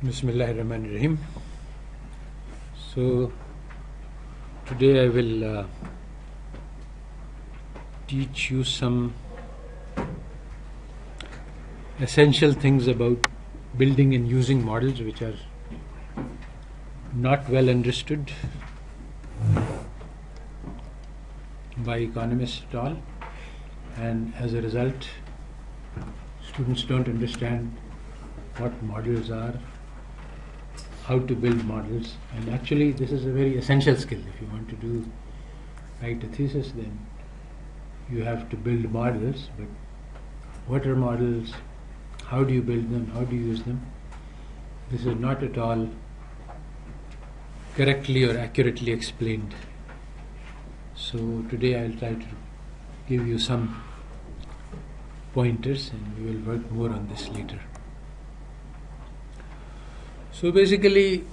Bismillahirrahmanirrahim. So today I will teach you some essential things about building and using models which are not well understood by economists at all, and as a result students don't understand what models are, how to build models. And actually this is a very essential skill. If you want to write a thesis, then you have to build models. But what are models? How do you build them? How do you use them? This is not at all correctly or accurately explained. So today I'll try to give you some pointers, and we will work more on this later. So basically,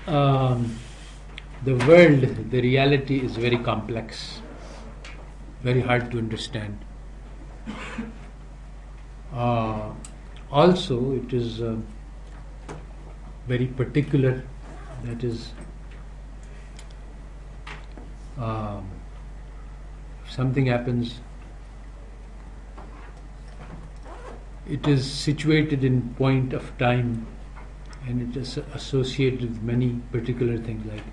the world, the reality is very complex, very hard to understand. Also, it is very particular. That is, if something happens, it is situated in point of time, and it is associated with many particular things, like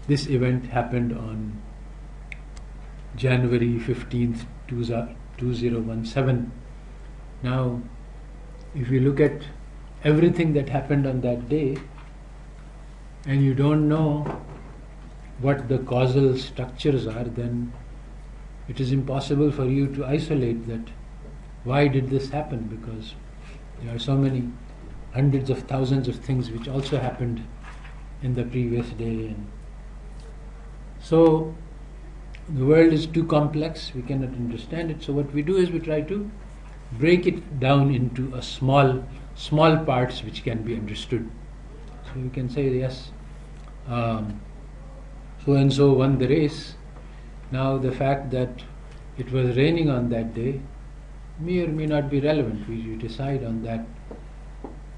this event happened on January 15th, 2017. Now, if you look at everything that happened on that day, and you don't know what the causal structures are, then it is impossible for you to isolate that. Why did this happen? Because there are so many hundreds of thousands of things which also happened in the previous day, and so the world is too complex, we cannot understand it. So what we do is we try to break it down into a small parts which can be understood. So we can say, yes, so and so won the race. Now the fact that it was raining on that day may or may not be relevant. We decide on that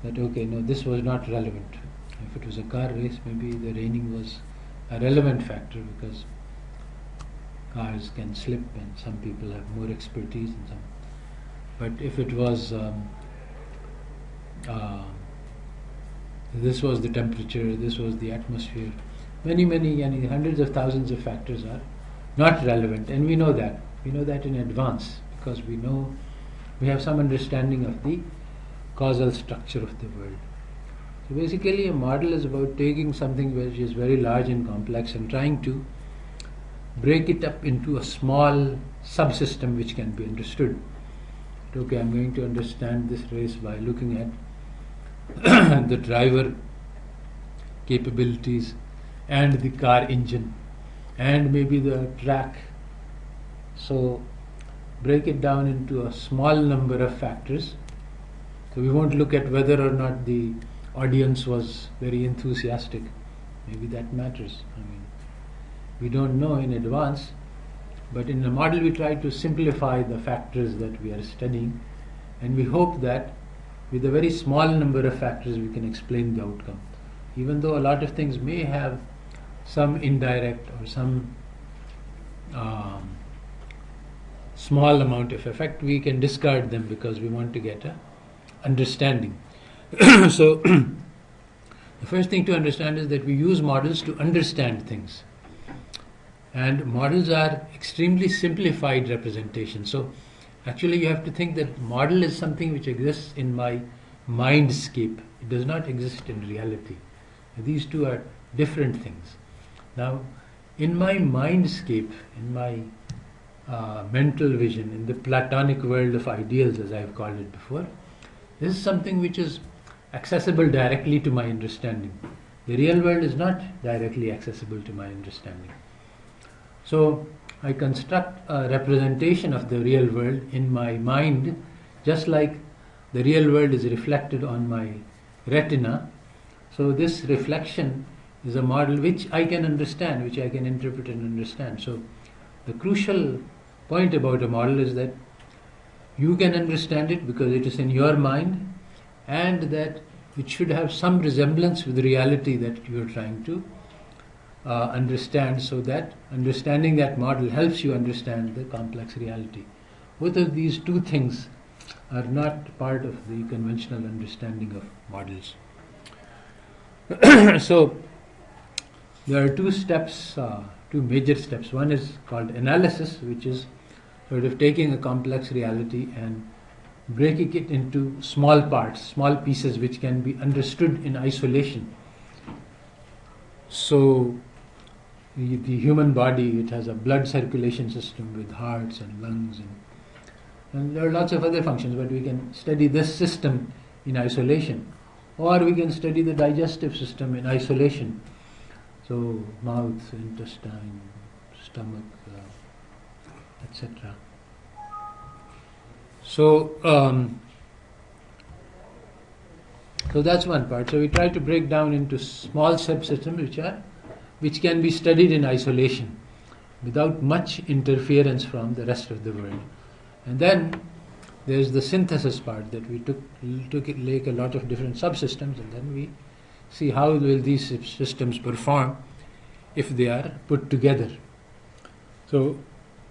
okay, no, this was not relevant. If it was a car race, maybe the raining was a relevant factor, because cars can slip and some people have more expertise in some. But if it was this was the temperature, this was the atmosphere, many hundreds of thousands of factors are not relevant, and we know that in advance, because we have some understanding of the causal structure of the world. So basically a model is about taking something which is very large and complex and trying to break it up into a small subsystem which can be understood. Okay, I'm going to understand this race by looking at the driver capabilities and the car engine and maybe the track. So break it down into a small number of factors. So we won't look at whether or not the audience was very enthusiastic. Maybe that matters. We don't know in advance, but in the model we try to simplify the factors that we are studying, and we hope that with a very small number of factors we can explain the outcome. Even though a lot of things may have some indirect or some small amount of effect, we can discard them because we want to get a understanding. So the first thing to understand is that we use models to understand things, and models are extremely simplified representations. So actually you have to think that model is something which exists in my mindscape. It does not exist in reality. These two are different things. Now in my mindscape, in my mental vision, in the Platonic world of ideals, as I have called it before, this is something which is accessible directly to my understanding. The real world is not directly accessible to my understanding. So I construct a representation of the real world in my mind, just like the real world is reflected on my retina. So this reflection is a model which I can understand, which I can interpret and understand. So the crucial point about a model is that you can understand it because it is in your mind, and that it should have some resemblance with the reality that you are trying to understand, so that understanding that model helps you understand the complex reality. Both of these two things are not part of the conventional understanding of models. So there are two steps, two major steps. One is called analysis, which is sort of taking a complex reality and breaking it into small parts, small pieces which can be understood in isolation. So the human body, it has a blood circulation system with hearts and lungs, and there are lots of other functions, but we can study this system in isolation. Or we can study the digestive system in isolation. So mouth, intestine, stomach, etc. So that's one part. So we try to break down into small subsystems which can be studied in isolation without much interference from the rest of the world. And then there's the synthesis part, that we take a lot of different subsystems, and then we see how will these systems perform if they are put together. So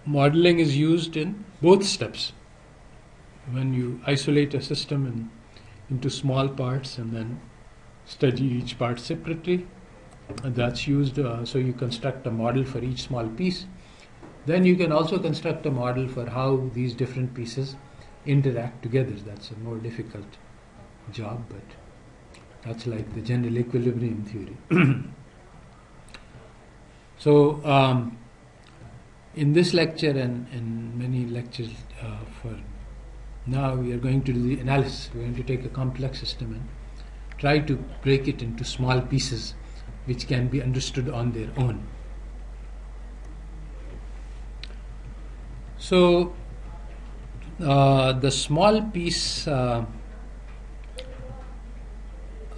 modeling is used in both steps. When you isolate a system into small parts and then study each part separately, and that's used, so you construct a model for each small piece. Then you can also construct a model for how these different pieces interact together. That's a more difficult job, but that's like the general equilibrium theory. So in this lecture and in many lectures for now, we are going to do the analysis. We're going to take a complex system and try to break it into small pieces which can be understood on their own. So the small piece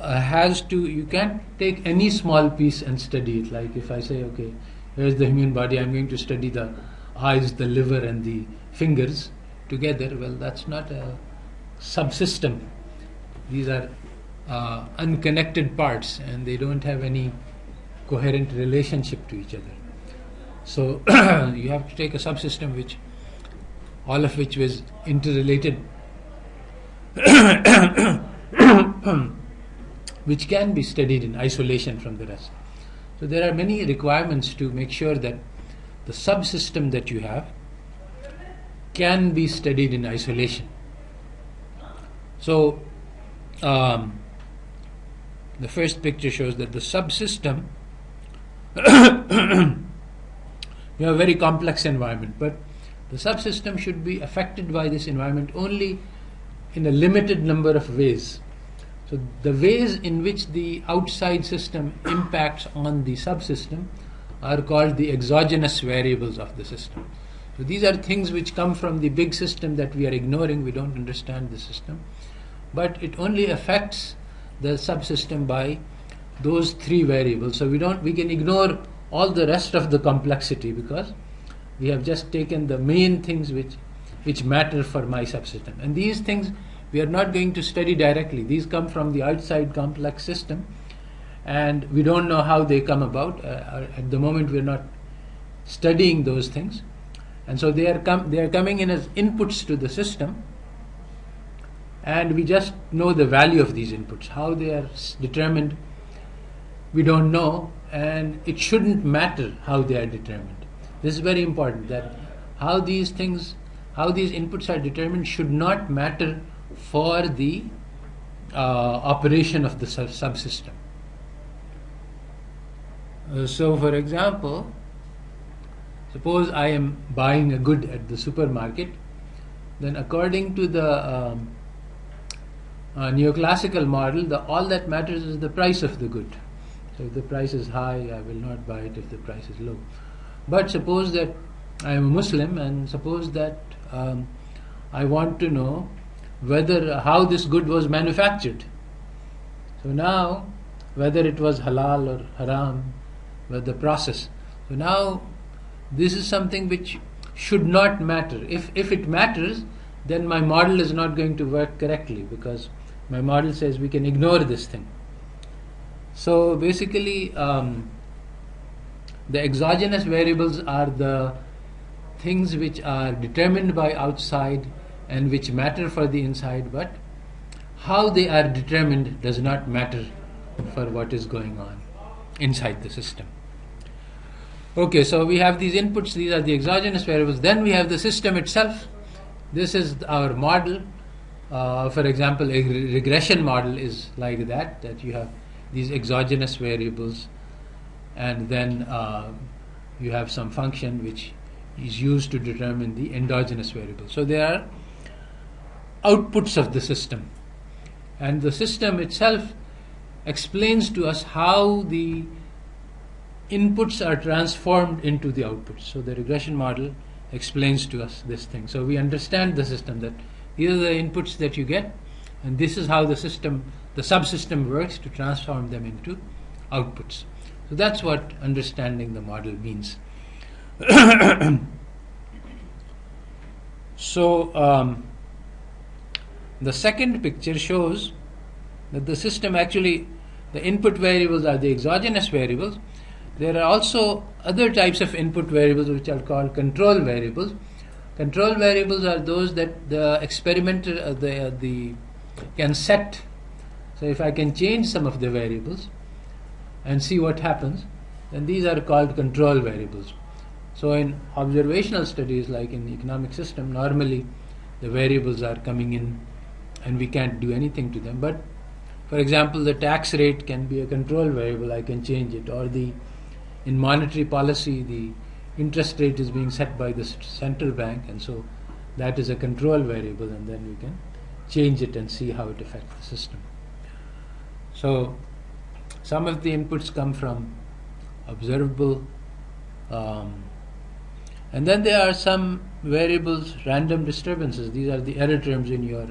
has to, you can't take any small piece and study it. Like if I say, okay, here's the human body, I'm going to study the eyes, the liver and the fingers together. Well, that's not a subsystem. These are unconnected parts and they don't have any coherent relationship to each other. So you have to take a subsystem all of which was interrelated, which can be studied in isolation from the rest. So there are many requirements to make sure that the subsystem that you have can be studied in isolation. So the first picture shows that the subsystem, you have a very complex environment, but the subsystem should be affected by this environment only in a limited number of ways. So the ways in which the outside system impacts on the subsystem are called the exogenous variables of the system. So these are things which come from the big system that we are ignoring. We don't understand the system, but it only affects the subsystem by those three variables. So we can ignore all the rest of the complexity because we have just taken the main things which matter for my subsystem. And these things we are not going to study directly. These come from the outside complex system and we don't know how they come about. At the moment we are not studying those things. And so they are coming in as inputs to the system, and we just know the value of these inputs. How they are determined, we don't know, and it shouldn't matter how they are determined. This is very important, that how these inputs are determined should not matter for the operation of the subsystem. So for example, suppose I am buying a good at the supermarket, then according to the Neoclassical model, all that matters is the price of the good. So if the price is high, I will not buy it if the price is low. But suppose that I am a Muslim, and suppose that I want to know how this good was manufactured. So now, whether it was halal or haram, the process. So now, this is something which should not matter. If it matters, then my model is not going to work correctly, because My model says we can ignore this thing. So basically, the exogenous variables are the things which are determined by outside and which matter for the inside, but how they are determined does not matter for what is going on inside the system. Okay, so we have these inputs, these are the exogenous variables. Then we have the system itself. This is our model. For example, a regression model is like that you have these exogenous variables, and then you have some function which is used to determine the endogenous variable. So there are outputs of the system, and the system itself explains to us how the inputs are transformed into the outputs. So the regression model explains to us this thing. So we understand the system, that these are the inputs that you get, and this is how the system, the subsystem works to transform them into outputs. So that's what understanding the model means. So the second picture shows that the system actually, the input variables are the exogenous variables. There are also other types of input variables which are called control variables. Control variables are those that the experimenter can set. So if I can change some of the variables and see what happens, then these are called control variables. So in observational studies, like in the economic system, normally the variables are coming in and we can't do anything to them. But for example, the tax rate can be a control variable, I can change it. Or in monetary policy, the interest rate is being set by the central bank, and so that is a control variable, and then we can change it and see how it affects the system. So some of the inputs come from observable, and then there are some variables, random disturbances. These are the error terms in your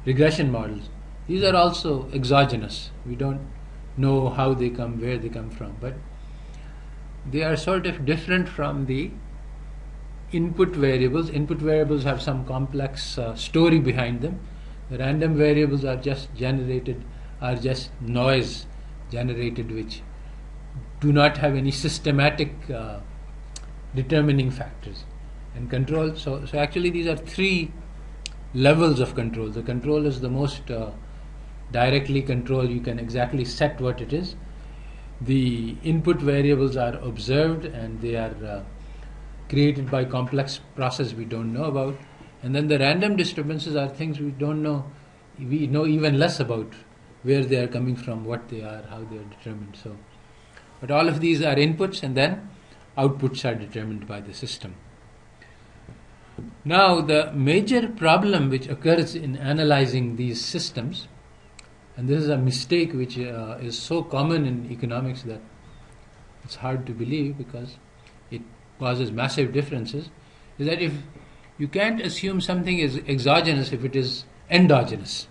regression models. These are also exogenous. We don't know how they come, where they come from, but they are sort of different from the input variables. Input variables have some complex story behind them. The random variables are just noise generated, which do not have any systematic determining factors. And control, so actually these are three levels of control. The control is the most directly control, you can exactly set what it is. The input variables are observed and they are created by complex process we don't know about. And then the random disturbances are things we don't know, we know even less about, where they are coming from, what they are, how they are determined. So, but all of these are inputs, and then outputs are determined by the system. Now the major problem which occurs in analyzing these systems, and this is a mistake which is so common in economics that it's hard to believe because it causes massive differences, is that if you can't assume something is exogenous if it is endogenous.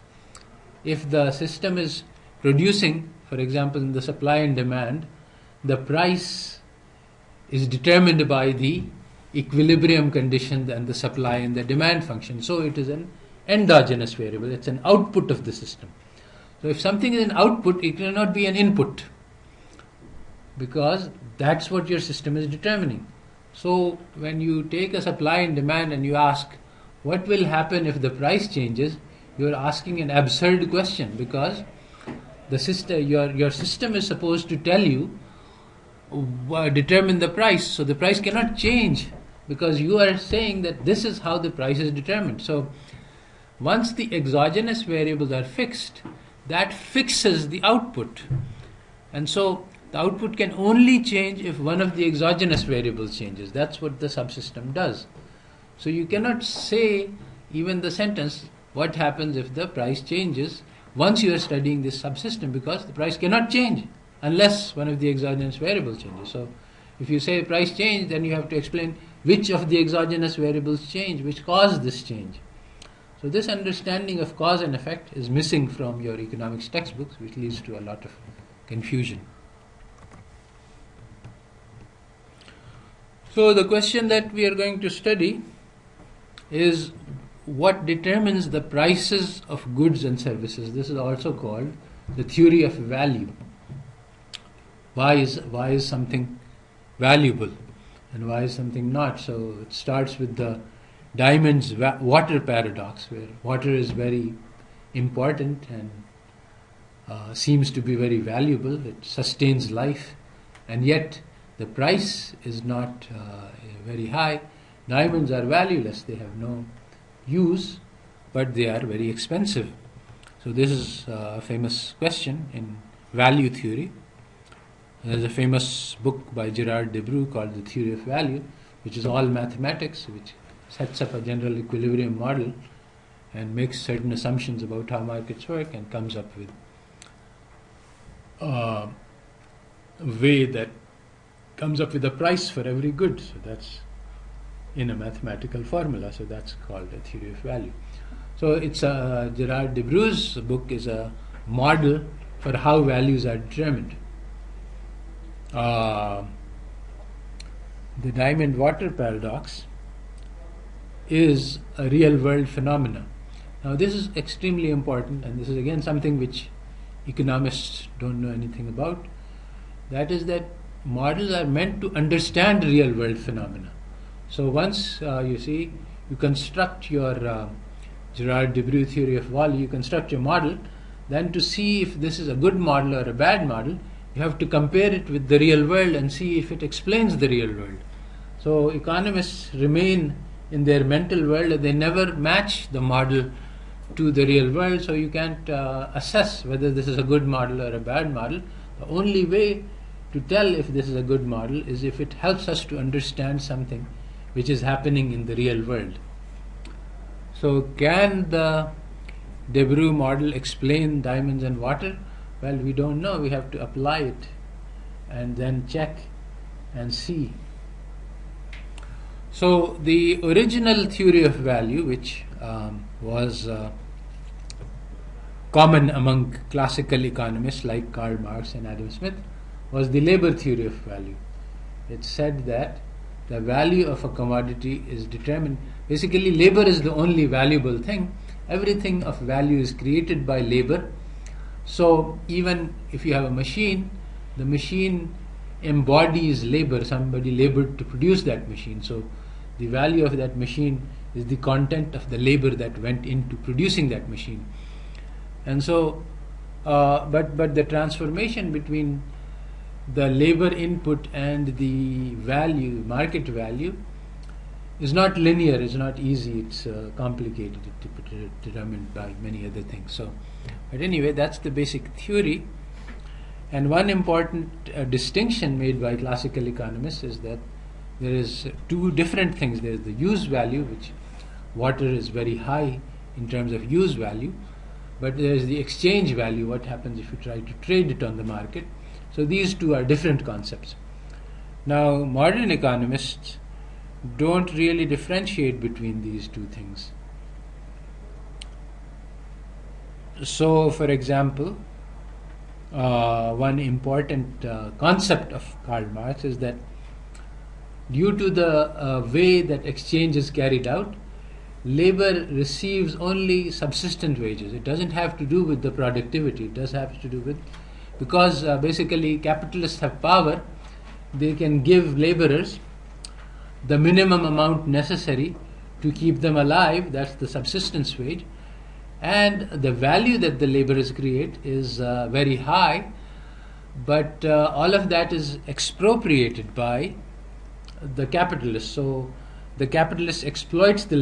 If the system is producing, for example, in the supply and demand, the price is determined by the equilibrium condition and the supply and the demand function. So it is an endogenous variable. It's an output of the system. So if something is an output, it cannot be an input, because that's what your system is determining. So when you take a supply and demand and you ask what will happen if the price changes, you are asking an absurd question, because the system, your system is supposed to tell you, determine the price. So the price cannot change, because you are saying that this is how the price is determined. So once the exogenous variables are fixed, that fixes the output. And so the output can only change if one of the exogenous variables changes. That's what the subsystem does. So you cannot say even the sentence, what happens if the price changes, once you are studying this subsystem, because the price cannot change unless one of the exogenous variables changes. So if you say price change, then you have to explain which of the exogenous variables change, which caused this change. So this understanding of cause and effect is missing from your economics textbooks, which leads to a lot of confusion. So the question that we are going to study is, what determines the prices of goods and services. This is also called the theory of value. Why is something valuable and why is something not? So it starts with the Diamond's water paradox, where water is very important and seems to be very valuable. It sustains life, and yet the price is not very high. Diamonds are valueless; they have no use, but they are very expensive. So this is a famous question in value theory. There's a famous book by Gerard Debreu called The Theory of Value, which is all mathematics, which sets up a general equilibrium model and makes certain assumptions about how markets work and comes up with a way that comes up with a price for every good. So that's in a mathematical formula. So that's called a theory of value. So it's Gerard Debreu's book is a model for how values are determined. The diamond water paradox is a real world phenomena. Now this is extremely important, and this is again something which economists don't know anything about. That is that models are meant to understand real world phenomena. So once you construct your Gerard Debreu theory of value, you construct your model, then to see if this is a good model or a bad model, you have to compare it with the real world and see if it explains the real world. So economists remain in their mental world, and they never match the model to the real world, so you can't assess whether this is a good model or a bad model. The only way to tell if this is a good model is if it helps us to understand something which is happening in the real world. So can the Debreu model explain diamonds and water? Well, we don't know. We have to apply it and then check and see. So the original theory of value, which was common among classical economists like Karl Marx and Adam Smith, was the labor theory of value. It said that the value of a commodity is determined. Basically, labor is the only valuable thing. Everything of value is created by labor. So even if you have a machine, the machine embodies labor. Somebody labored to produce that machine. So the value of that machine is the content of the labor that went into producing that machine. And so, but the transformation between the labor input and the value, market value, is not linear, it's not easy, it's complicated, it's determined by many other things. So, but anyway, that's the basic theory. And one important distinction made by classical economists is that there is two different things. There is the use value, which water is very high in terms of use value, but there is the exchange value, what happens if you try to trade it on the market. So these two are different concepts. Now, modern economists don't really differentiate between these two things. So, for example, one important concept of Karl Marx is that due to the way that exchange is carried out, labor receives only subsistent wages. It doesn't have to do with the productivity. It does have to do with, because basically capitalists have power, they can give laborers the minimum amount necessary to keep them alive. That's the subsistence wage. And the value that the laborers create is very high, but all of that is expropriated by the capitalists. So the capitalist exploits the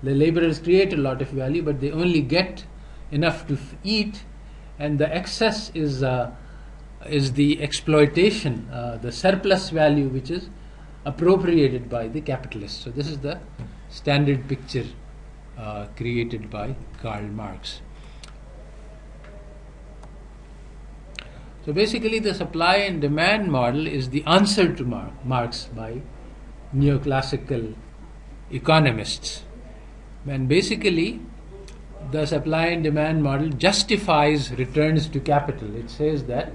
laborers create a lot of value, but they only get enough to eat, and the excess is the exploitation, the surplus value, which is appropriated by the capitalists. So this is the standard picture created by Karl Marx. So basically the supply and demand model is the answer to Marx by neoclassical economists. And basically the supply and demand model justifies returns to capital. It says that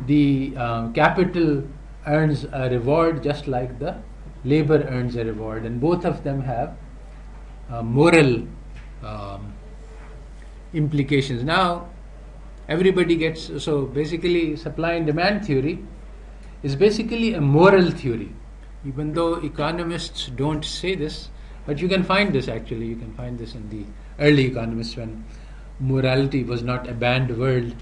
the capital earns a reward just like the labor earns a reward, and both of them have moral implications. Now, everybody gets, so basically supply and demand theory is basically a moral theory, even though economists don't say this, but you can find this actually, you can find this in the early economists when morality was not a banned word.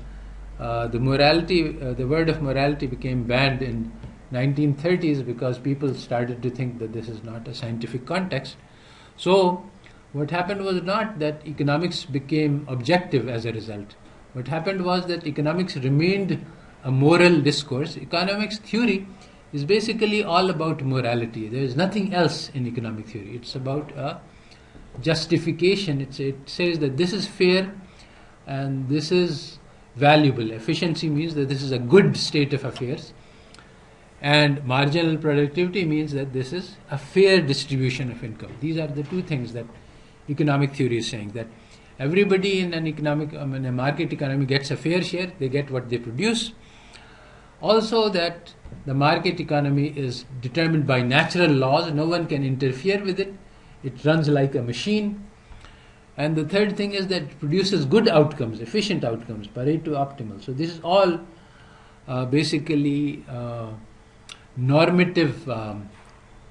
The word of morality became banned in 1930s because people started to think that this is not a scientific context. So what happened was not that economics became objective as a result. What happened was that economics remained a moral discourse. Economics theory is basically all about morality. There is nothing else in economic theory. It's about a justification. It says that this is fair and this is valuable. Efficiency means that this is a good state of affairs, and marginal productivity means that this is a fair distribution of income. These are the two things that economic theory is saying, that everybody in in a market economy gets a fair share, they get what they produce. Also that the market economy is determined by natural laws, no one can interfere with it, it runs like a machine. And the third thing is that it produces good outcomes, efficient outcomes, Pareto optimal. So this is all basically normative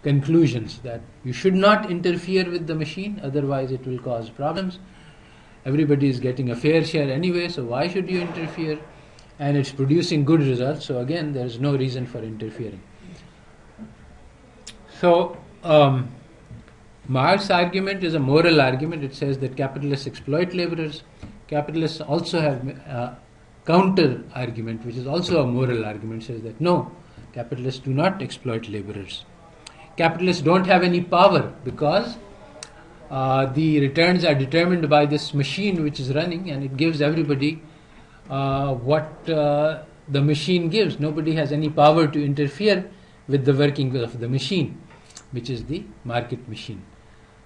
conclusions, that you should not interfere with the machine, otherwise it will cause problems. Everybody is getting a fair share anyway, so why should you interfere? And it's producing good results, so again there is no reason for interfering. So Marx's argument is a moral argument. It says that capitalists exploit laborers. Capitalists also have a counter argument, which is also a moral argument. It says that no, capitalists do not exploit laborers. Capitalists don't have any power because the returns are determined by this machine which is running, and it gives everybody what the machine gives. Nobody has any power to interfere with the working of the machine, which is the market machine.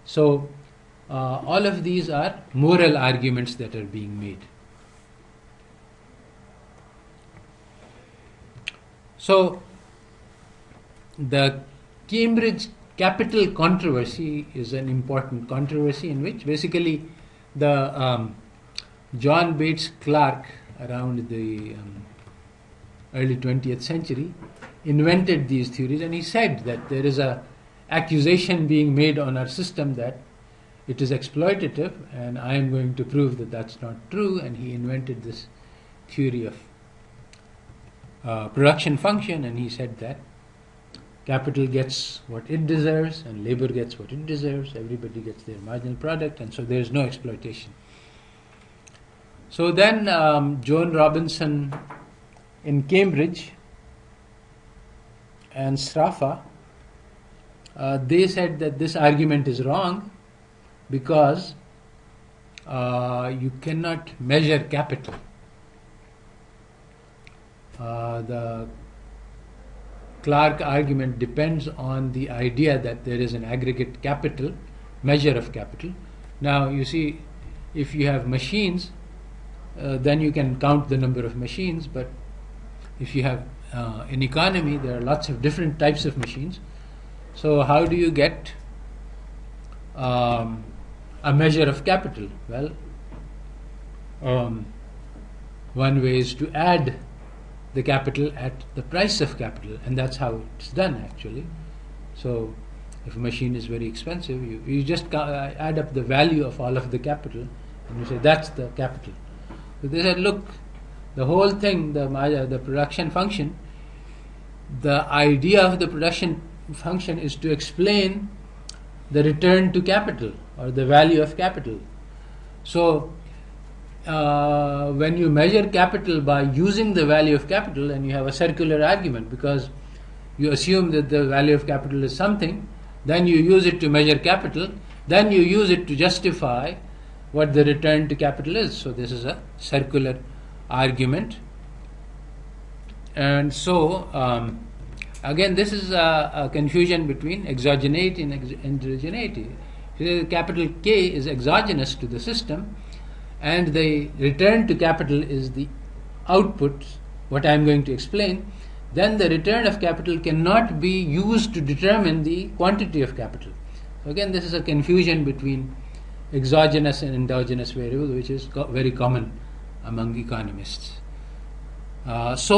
So all of these are moral arguments that are being made. So the Cambridge capital controversy is an important controversy in which basically the John Bates Clark around the early 20th century invented these theories, and he said that there is a accusation being made on our system that it is exploitative, and I am going to prove that that's not true. And he invented this theory of production function, and he said that capital gets what it deserves and labor gets what it deserves, everybody gets their marginal product, and so there is no exploitation. So then Joan Robinson in Cambridge and Sraffa, they said that this argument is wrong because you cannot measure capital. The Clark argument depends on the idea that there is an aggregate capital, measure of capital. Now you see, if you have machines, then you can count the number of machines, but if you have an economy, there are lots of different types of machines. So how do you get a measure of capital? Well, one way is to add the capital at the price of capital, and that's how it's done actually. So if a machine is very expensive, you just add up the value of all of the capital and you say that's the capital. So they said, look, the whole thing, the production function, the idea of the production function is to explain the return to capital or the value of capital. So when you measure capital by using the value of capital, and you have a circular argument because you assume that the value of capital is something, then you use it to measure capital, then you use it to justify what the return to capital is. So this is a circular argument. And so again, this is a confusion between exogeneity and endogeneity. Capital K is exogenous to the system, and the return to capital is the output, what I am going to explain. Then the return of capital cannot be used to determine the quantity of capital. Again, this is a confusion between exogenous and endogenous variable, which is very common among economists. This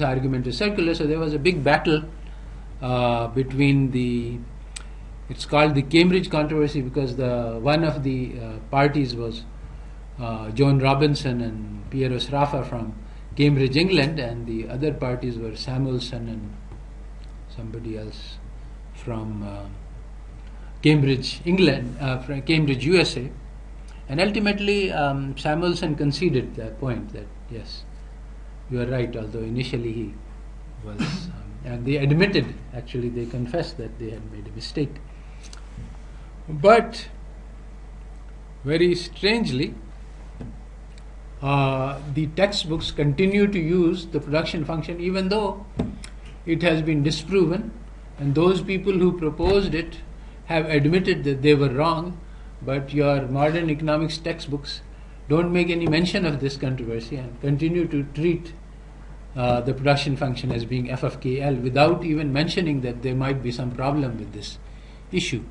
argument is circular. So there was a big battle between it's called the Cambridge controversy, because one of the parties was Joan Robinson and Piero Sraffa from Cambridge, England, and the other parties were Samuelson and somebody else from Cambridge, England, from Cambridge, USA. And ultimately, Samuelson conceded that point that yes, you are right, although initially he was, and they admitted, actually, they confessed that they had made a mistake. But very strangely, the textbooks continue to use the production function even though it has been disproven, and those people who proposed it have admitted that they were wrong, but your modern economics textbooks don't make any mention of this controversy and continue to treat the production function as being f of KL without even mentioning that there might be some problem with this issue.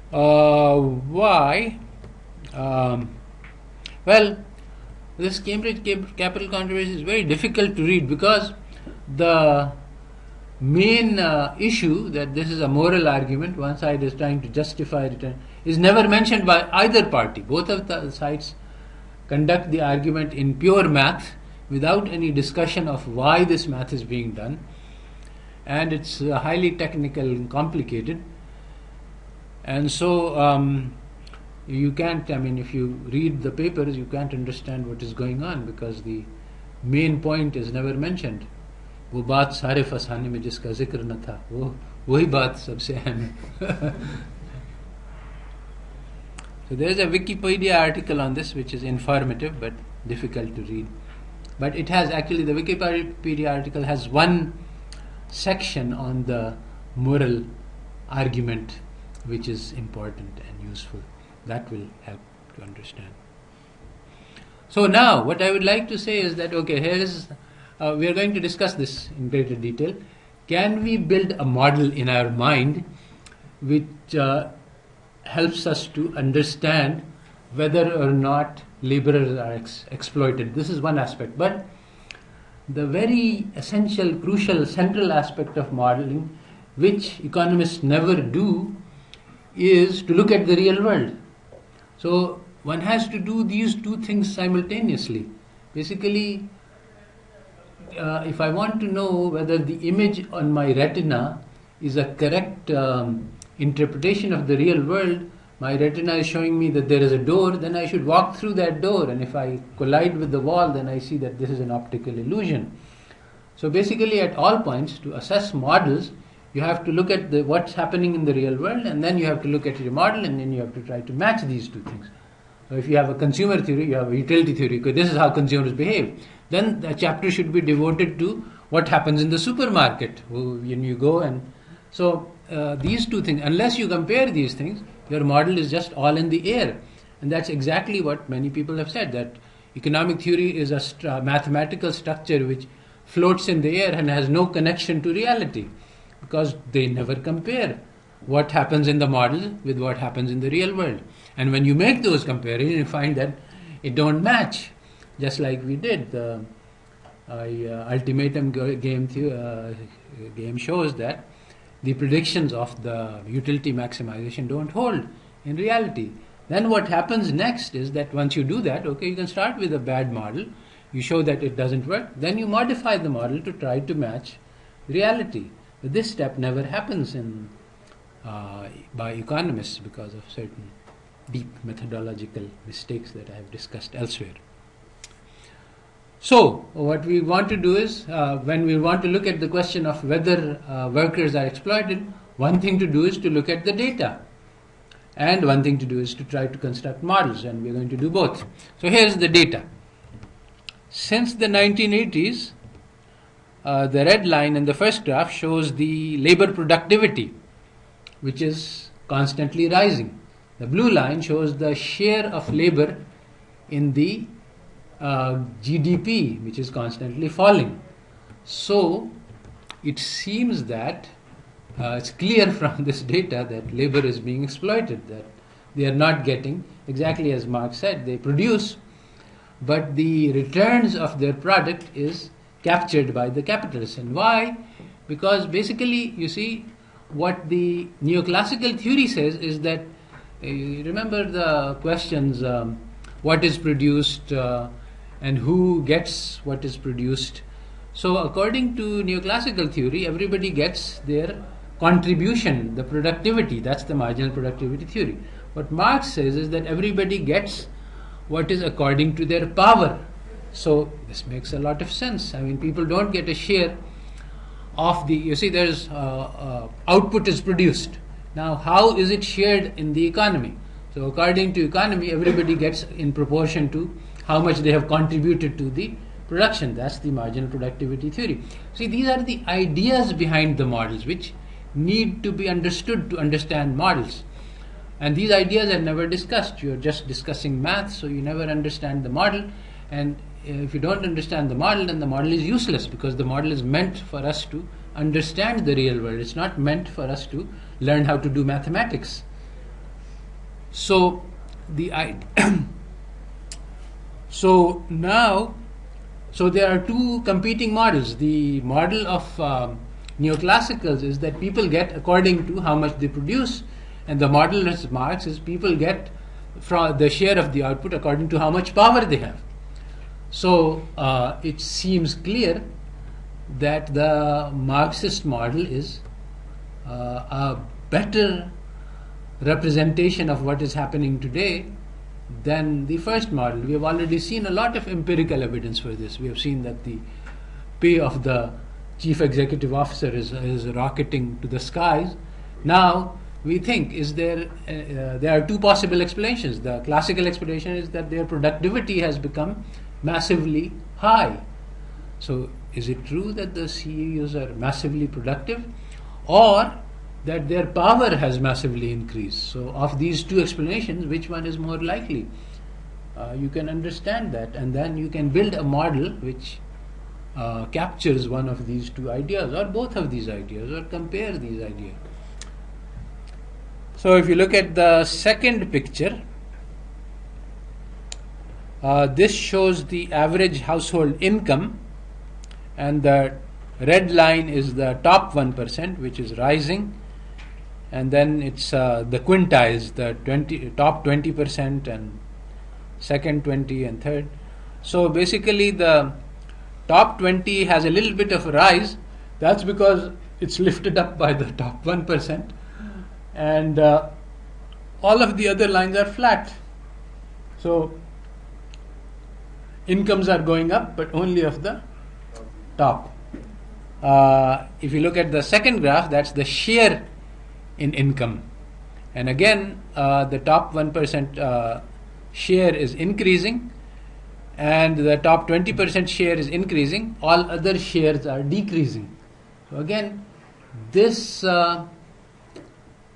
Why? Well, this Cambridge capital controversy is very difficult to read because the main issue, that this is a moral argument, one side is trying to justify it, is never mentioned by either party. Both of the sides conduct the argument in pure math without any discussion of why this math is being done, and it's highly technical and complicated. And so you can't, if you read the papers, you can't understand what is going on because the main point is never mentioned. वो बात सारे फसाने में जिसका जिक्र न था, वही बात सबसे अहम है. So there is a Wikipedia article on this which is informative but difficult to read. But it has actually, the Wikipedia article has one section on the moral argument which is important and useful. That will help to understand. So now what I would like to say is that, okay, here is, we are going to discuss this in greater detail. Can we build a model in our mind which helps us to understand whether or not laborers are exploited? This is one aspect. But the very essential, crucial, central aspect of modeling, which economists never do, is to look at the real world. So one has to do these two things simultaneously. Basically, if I want to know whether the image on my retina is a correct interpretation of the real world, my retina is showing me that there is a door, then I should walk through that door, and if I collide with the wall, then I see that this is an optical illusion. So basically, at all points, to assess models, you have to look at what's happening in the real world, and then you have to look at your model, and then you have to try to match these two things. So if you have a consumer theory, you have a utility theory, because this is how consumers behave. Then the chapter should be devoted to what happens in the supermarket when you go. And so these two things, unless you compare these things, your model is just all in the air. And that's exactly what many people have said, that economic theory is a mathematical structure which floats in the air and has no connection to reality, because they never compare what happens in the model with what happens in the real world. And when you make those comparisons, you find that it don't match. Just like we did, the ultimatum game shows that the predictions of the utility maximization don't hold in reality. Then what happens next is that once you do that, okay, you can start with a bad model, you show that it doesn't work, then you modify the model to try to match reality. But this step never happens by economists because of certain deep methodological mistakes that I have discussed elsewhere. So what we want to do is, when we want to look at the question of whether workers are exploited, one thing to do is to look at the data, and one thing to do is to try to construct models, and we're going to do both. So here's the data. Since the 1980s, the red line in the first graph shows the labor productivity, which is constantly rising. The blue line shows the share of labor in the GDP, which is constantly falling. So it seems that it's clear from this data that labor is being exploited, that they are not getting, exactly as Marx said, they produce, but the returns of their product is captured by the capitalists. And why? Because basically, you see, what the neoclassical theory says is that, you remember the questions, what is produced and who gets what is produced. So according to neoclassical theory, everybody gets their contribution, the productivity. That's the marginal productivity theory. What Marx says is that everybody gets what is according to their power. So this makes a lot of sense. I mean, people don't get a share of the, you see, there's output is produced. Now, how is it shared in the economy? So according to economy, everybody gets in proportion to how much they have contributed to the production. That's the marginal productivity theory. See, these are the ideas behind the models which need to be understood to understand models. And these ideas are never discussed. You're just discussing math, so you never understand the model. And if you don't understand the model, then the model is useless, because the model is meant for us to understand the real world. It's not meant for us to learn how to do mathematics. So so there are two competing models. The model of neoclassicals is that people get according to how much they produce, and the model of Marx is people get from the share of the output according to how much power they have. So it seems clear that the Marxist model is a better representation of what is happening today than the first model. We have already seen a lot of empirical evidence for this. We have seen that the pay of the chief executive officer is rocketing to the skies. Now we think, there are two possible explanations. The classical explanation is that their productivity has become massively high. So is it true that the CEOs are massively productive, or that their power has massively increased? So of these two explanations, which one is more likely? You can understand that, and then you can build a model which captures one of these two ideas, or both of these ideas, or compare these ideas. So if you look at the second picture, this shows the average household income, and the red line is the top 1%, which is rising, and then it's the quintiles, the top 20% and second 20 and third. So basically the top 20 has a little bit of a rise. That's because it's lifted up by the top 1%, and all of the other lines are flat. So incomes are going up, but only of the top. If you look at the second graph, that's the share in income, and again the top 1% share is increasing, and the top 20% share is increasing. All other shares are decreasing. So again, this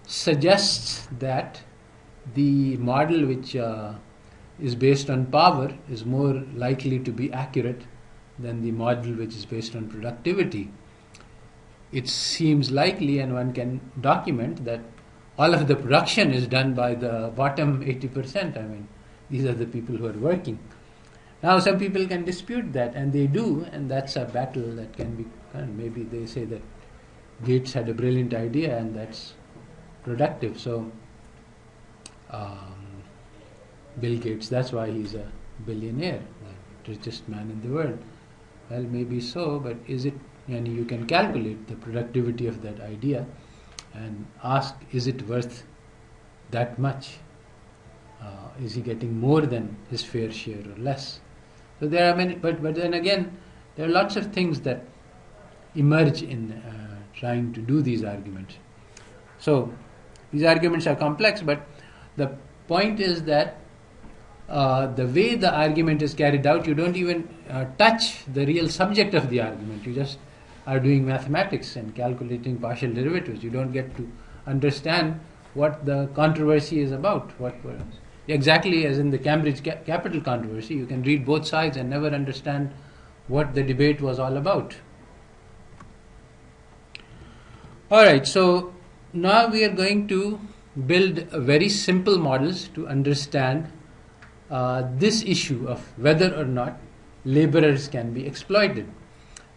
suggests that the model which is based on power is more likely to be accurate than the model which is based on productivity. It seems likely, and one can document, that all of the production is done by the bottom 80%. I mean, these are the people who are working. Now some people can dispute that, and they do, and that's a battle that can be, maybe they say that Gates had a brilliant idea and that's productive. So Bill Gates, that's why he's a billionaire, the richest man in the world. Well, maybe so, but is it, and you can calculate the productivity of that idea and ask, is it worth that much? Is he getting more than his fair share or less? So there are many, but then again, there are lots of things that emerge in trying to do these arguments. So these arguments are complex, but the point is that the way the argument is carried out, you don't even touch the real subject of the argument. You just are doing mathematics and calculating partial derivatives. You don't get to understand what the controversy is about. Exactly as in the Cambridge Capital controversy, you can read both sides and never understand what the debate was all about. Alright, so now we are going to build very simple models to understand this issue of whether or not laborers can be exploited.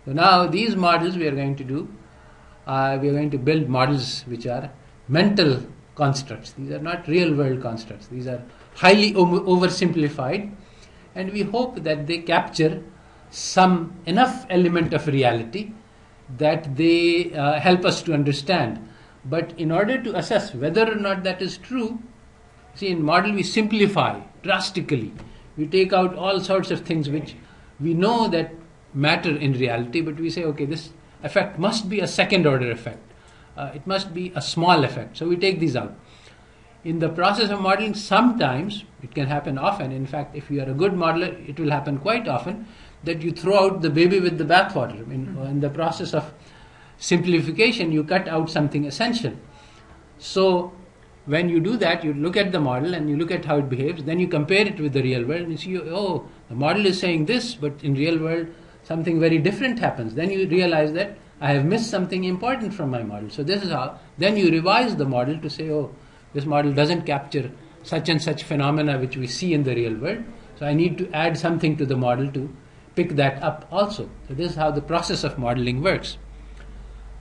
So now these models we are going to do, we are going to build models which are mental constructs. These are not real world constructs. These are highly oversimplified, and we hope that they capture some enough element of reality that they help us to understand. But in order to assess whether or not that is true, see, in model we simplify drastically. We take out all sorts of things which we know that matter in reality, but we say, okay, this effect must be a second order effect. It must be a small effect. So we take these out. In the process of modeling, sometimes, it can happen often, in fact, if you are a good modeler, it will happen quite often, that you throw out the baby with the bathwater. I mean, in the process of simplification, you cut out something essential. So when you do that, you look at the model and you look at how it behaves, then you compare it with the real world and you see, oh, the model is saying this, but in real world, something very different happens. Then you realize that I have missed something important from my model. So this is how, then you revise the model to say, oh, this model doesn't capture such and such phenomena which we see in the real world. So I need to add something to the model to pick that up also. So this is how the process of modeling works.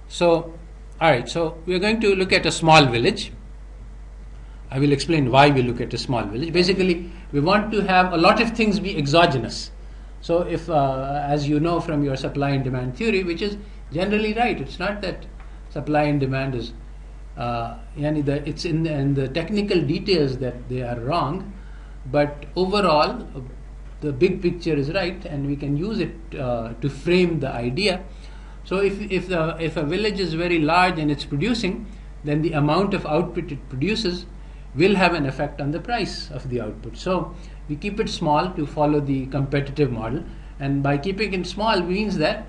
So, alright, so we are going to look at a small village. I will explain why we look at a small village. Basically, we want to have a lot of things be exogenous. So if, as you know from your supply and demand theory, which is generally right, it's not that supply and demand is, it's in the technical details that they are wrong, but overall, the big picture is right, and we can use it to frame the idea. So if a village is very large and it's producing, then the amount of output it produces will have an effect on the price of the output. So we keep it small to follow the competitive model, and by keeping it small means that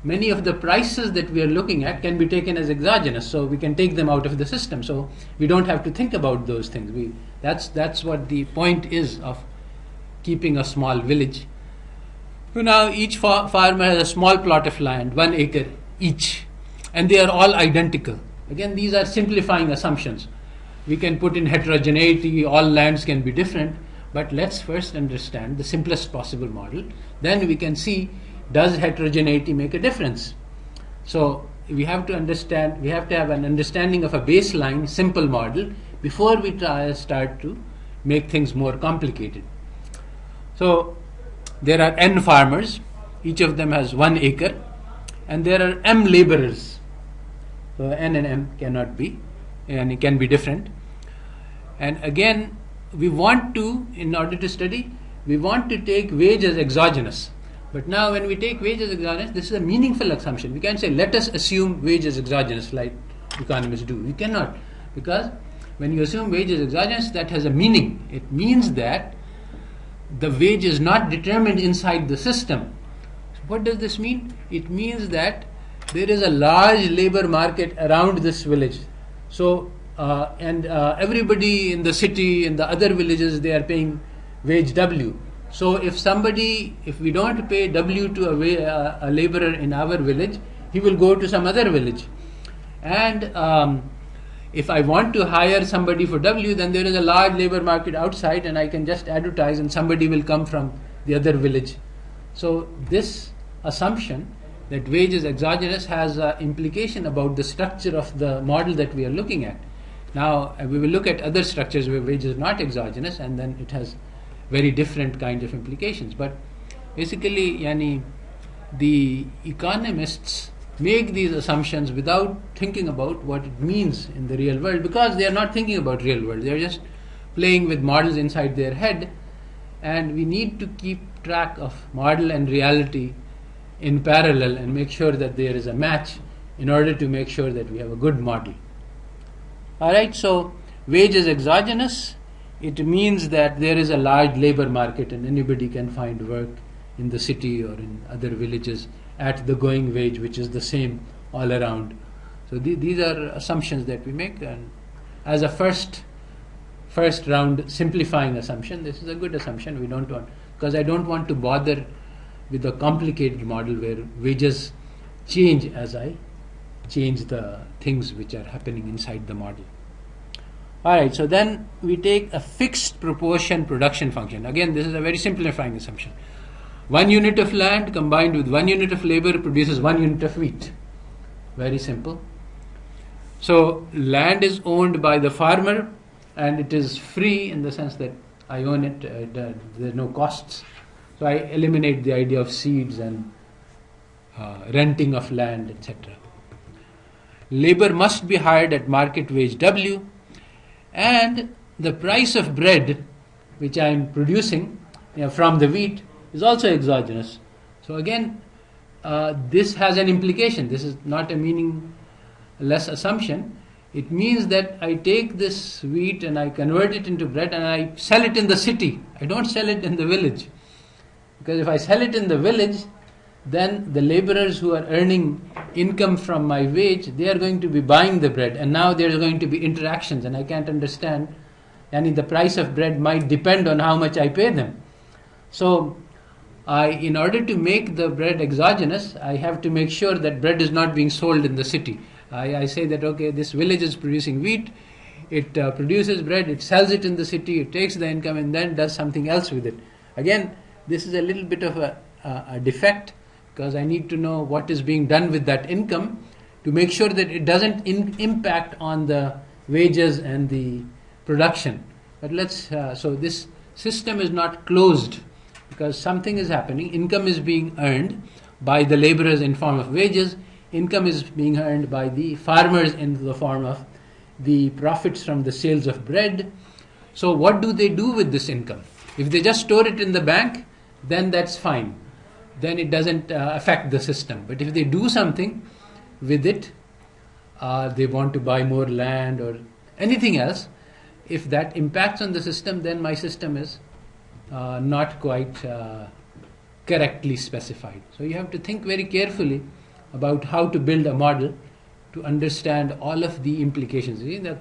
many of the prices that we are looking at can be taken as exogenous, so we can take them out of the system, so we don't have to think about those things. That's what the point is of keeping a small village. So now each farmer has a small plot of land, 1 acre each, and they are all identical. Again, these are simplifying assumptions. We can put in heterogeneity, all lands can be different, but let's first understand the simplest possible model. Then we can see, does heterogeneity make a difference? So we have to understand, we have to have an understanding of a baseline simple model before we start to make things more complicated. So there are n farmers, each of them has 1 acre, and there are m laborers. So n and m cannot be, and it can be different. And again, we want to, in order to study, we want to take wage as exogenous. But now when we take wage as exogenous, this is a meaningful assumption. We can't say, let us assume wage as exogenous like economists do. We cannot, because when you assume wage as exogenous, that has a meaning. It means that the wage is not determined inside the system. So what does this mean? It means that there is a large labor market around this village. So, everybody in the city, in the other villages, they are paying wage W. So if we don't pay W to a laborer in our village, he will go to some other village. And if I want to hire somebody for W, then there is a large labor market outside, and I can just advertise and somebody will come from the other village. So this assumption that wage is exogenous has an implication about the structure of the model that we are looking at. Now we will look at other structures where wage is not exogenous, and then it has very different kinds of implications. But basically, the economists make these assumptions without thinking about what it means in the real world, because they are not thinking about real world. They are just playing with models inside their head, and we need to keep track of model and reality in parallel and make sure that there is a match in order to make sure that we have a good model. Alright, so wage is exogenous. It means that there is a large labor market and anybody can find work in the city or in other villages at the going wage, which is the same all around. So these are assumptions that we make, and as a first round simplifying assumption, this is a good assumption. We don't want, because I don't want to bother with a complicated model where wages change as I change the things which are happening inside the model. Alright, so then we take a fixed proportion production function. Again, this is a very simplifying assumption. 1 unit of land combined with 1 unit of labor produces 1 unit of wheat. Very simple. So land is owned by the farmer and it is free in the sense that I own it, there are no costs. So I eliminate the idea of seeds and renting of land, etc. Labor must be hired at market wage W, and the price of bread which I am producing from the wheat is also exogenous. So again, this has an implication. This is not a meaningless assumption. It means that I take this wheat and I convert it into bread and I sell it in the city. I don't sell it in the village. Because if I sell it in the village, then the laborers who are earning income from my wage, they are going to be buying the bread. And now there are going to be interactions and I can't understand. And the price of bread might depend on how much I pay them. So in order to make the bread exogenous, I have to make sure that bread is not being sold in the city. I say that, okay, this village is producing wheat, it produces bread, it sells it in the city, it takes the income and then does something else with it. Again, this is a little bit of a defect, because I need to know what is being done with that income to make sure that it doesn't impact on the wages and the production. But so this system is not closed, because something is happening. Income is being earned by the laborers in form of wages. Income is being earned by the farmers in the form of the profits from the sales of bread. So what do they do with this income? If they just store it in the bank, then that's fine. Then it doesn't affect the system. But if they do something with it, they want to buy more land or anything else, if that impacts on the system, then my system is not quite correctly specified. So you have to think very carefully about how to build a model to understand all of the implications. In the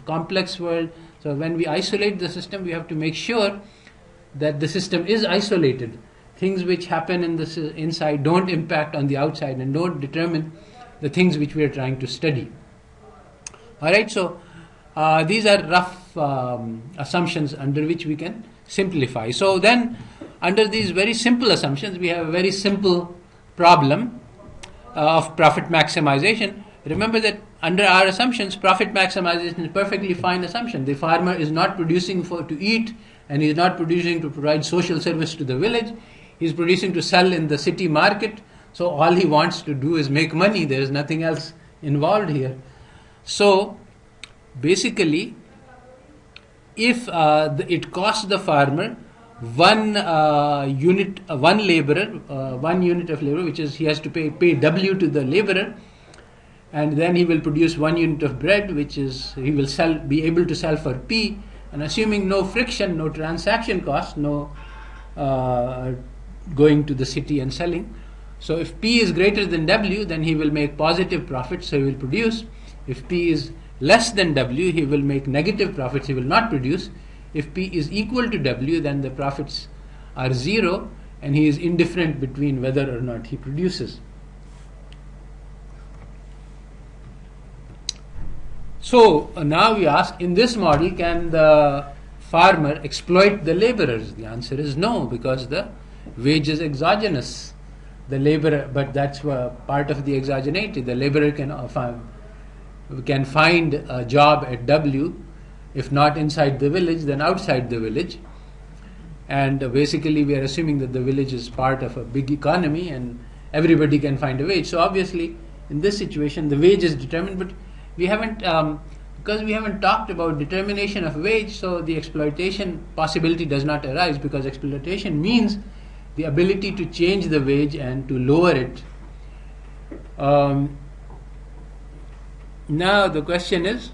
complex world, so when we isolate the system, we have to make sure that the system is isolated. Things which happen in the inside don't impact on the outside and don't determine the things which we are trying to study. Alright, so these are rough assumptions under which we can simplify. So then, under these very simple assumptions, we have a very simple problem of profit maximization. Remember that under our assumptions, profit maximization is a perfectly fine assumption. The farmer is not producing to eat, and he is not producing to provide social service to the village. He is producing to sell in the city market. So all he wants to do is make money. There is nothing else involved here. So basically, if it costs the farmer one unit of labor, which is he has to pay W to the laborer, and then he will produce 1 unit of bread, which is he will be able to sell for P, and assuming no friction, no transaction cost, no going to the city and selling. So if P is greater than W, then he will make positive profits, so he will produce. If P is less than W, he will make negative profits, he will not produce. If P is equal to W, then the profits are 0 and he is indifferent between whether or not he produces. So now we ask, in this model, can the farmer exploit the laborers? The answer is no, because the wage is exogenous. The laborer, but that's part of the exogeneity. The laborer can find a job at W, if not inside the village, then outside the village. And basically we are assuming that the village is part of a big economy and everybody can find a wage. So obviously in this situation the wage is determined, but we haven't, because we haven't talked about determination of wage, so the exploitation possibility does not arise, because exploitation means the ability to change the wage and to lower it. Now the question is,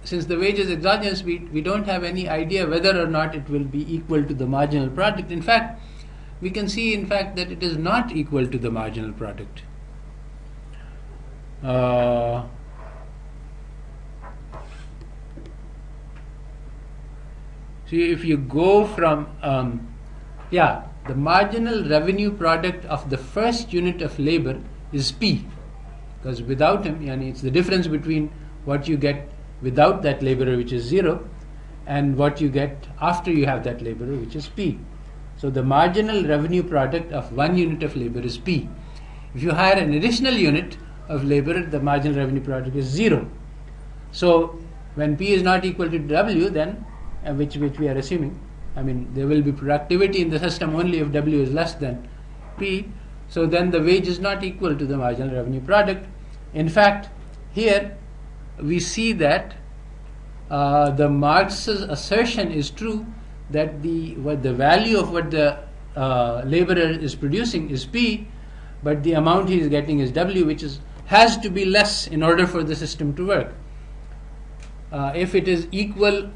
since the wage is exogenous, we don't have any idea whether or not it will be equal to the marginal product. In fact, we can see that it is not equal to the marginal product. See, if you go from the marginal revenue product of the first unit of labor is P, because without him, yani it's the difference between what you get without that laborer, which is 0, and what you get after you have that laborer, which is P. So the marginal revenue product of 1 unit of labor is P. If you hire an additional unit of labor, the marginal revenue product is 0. So when P is not equal to W, then which we are assuming, I mean there will be productivity in the system only if W is less than P. So then the wage is not equal to the marginal revenue product. In fact, here we see that the Marx's assertion is true, that the value of what the laborer is producing is P, but the amount he is getting is W, which has to be less in order for the system to work. If it is equal,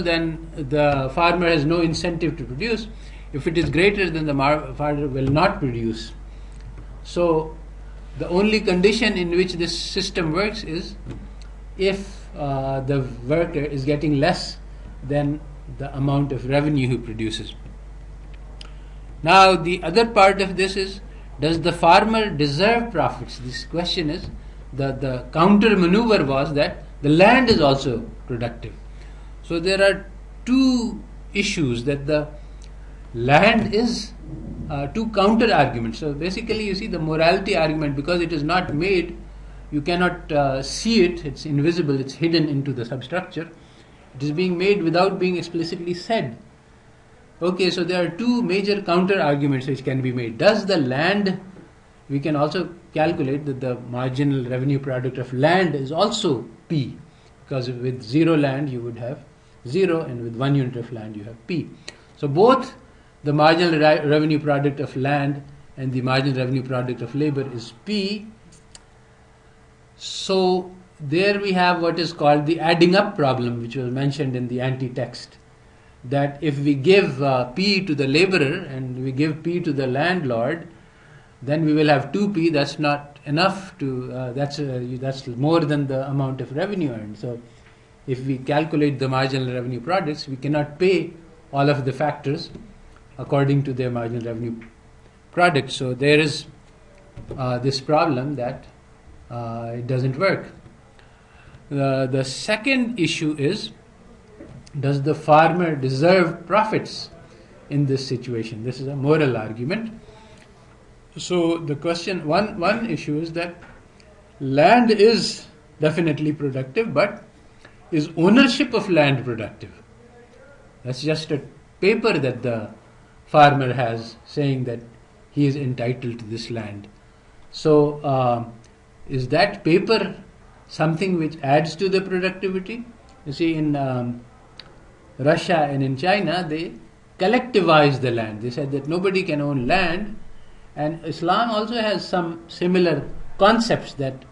then the farmer has no incentive to produce. If it is greater, then the farmer will not produce. So the only condition in which this system works is if the worker is getting less than the amount of revenue he produces. Now the other part of this is, does the farmer deserve profits? This question is, the counter maneuver was that the land is also productive. So there are two issues, that the land is two counter arguments. So basically you see the morality argument, because it is not made, you cannot see it, it's invisible, it's hidden into the substructure. It is being made without being explicitly said. Okay, so there are two major counter arguments which can be made. Does the land, we can also calculate that the marginal revenue product of land is also P, because with 0 land you would have 0, and with 1 unit of land you have P. So both the marginal revenue product of land and the marginal revenue product of labor is P. So there we have what is called the adding up problem, which was mentioned in the anti-text, that if we give P to the laborer and we give P to the landlord, then we will have 2P. That's not enough to, that's more than the amount of revenue earned. So if we calculate the marginal revenue products, we cannot pay all of the factors according to their marginal revenue product. So there is this problem that it doesn't work. The second issue is, does the farmer deserve profits in this situation? This is a moral argument. So the question, one issue is that land is definitely productive, but is ownership of land productive? That's just a paper that the farmer has saying that he is entitled to this land. So is that paper something which adds to the productivity? You see, in Russia and in China, they collectivized the land. They said that nobody can own land, and Islam also has some similar concepts, that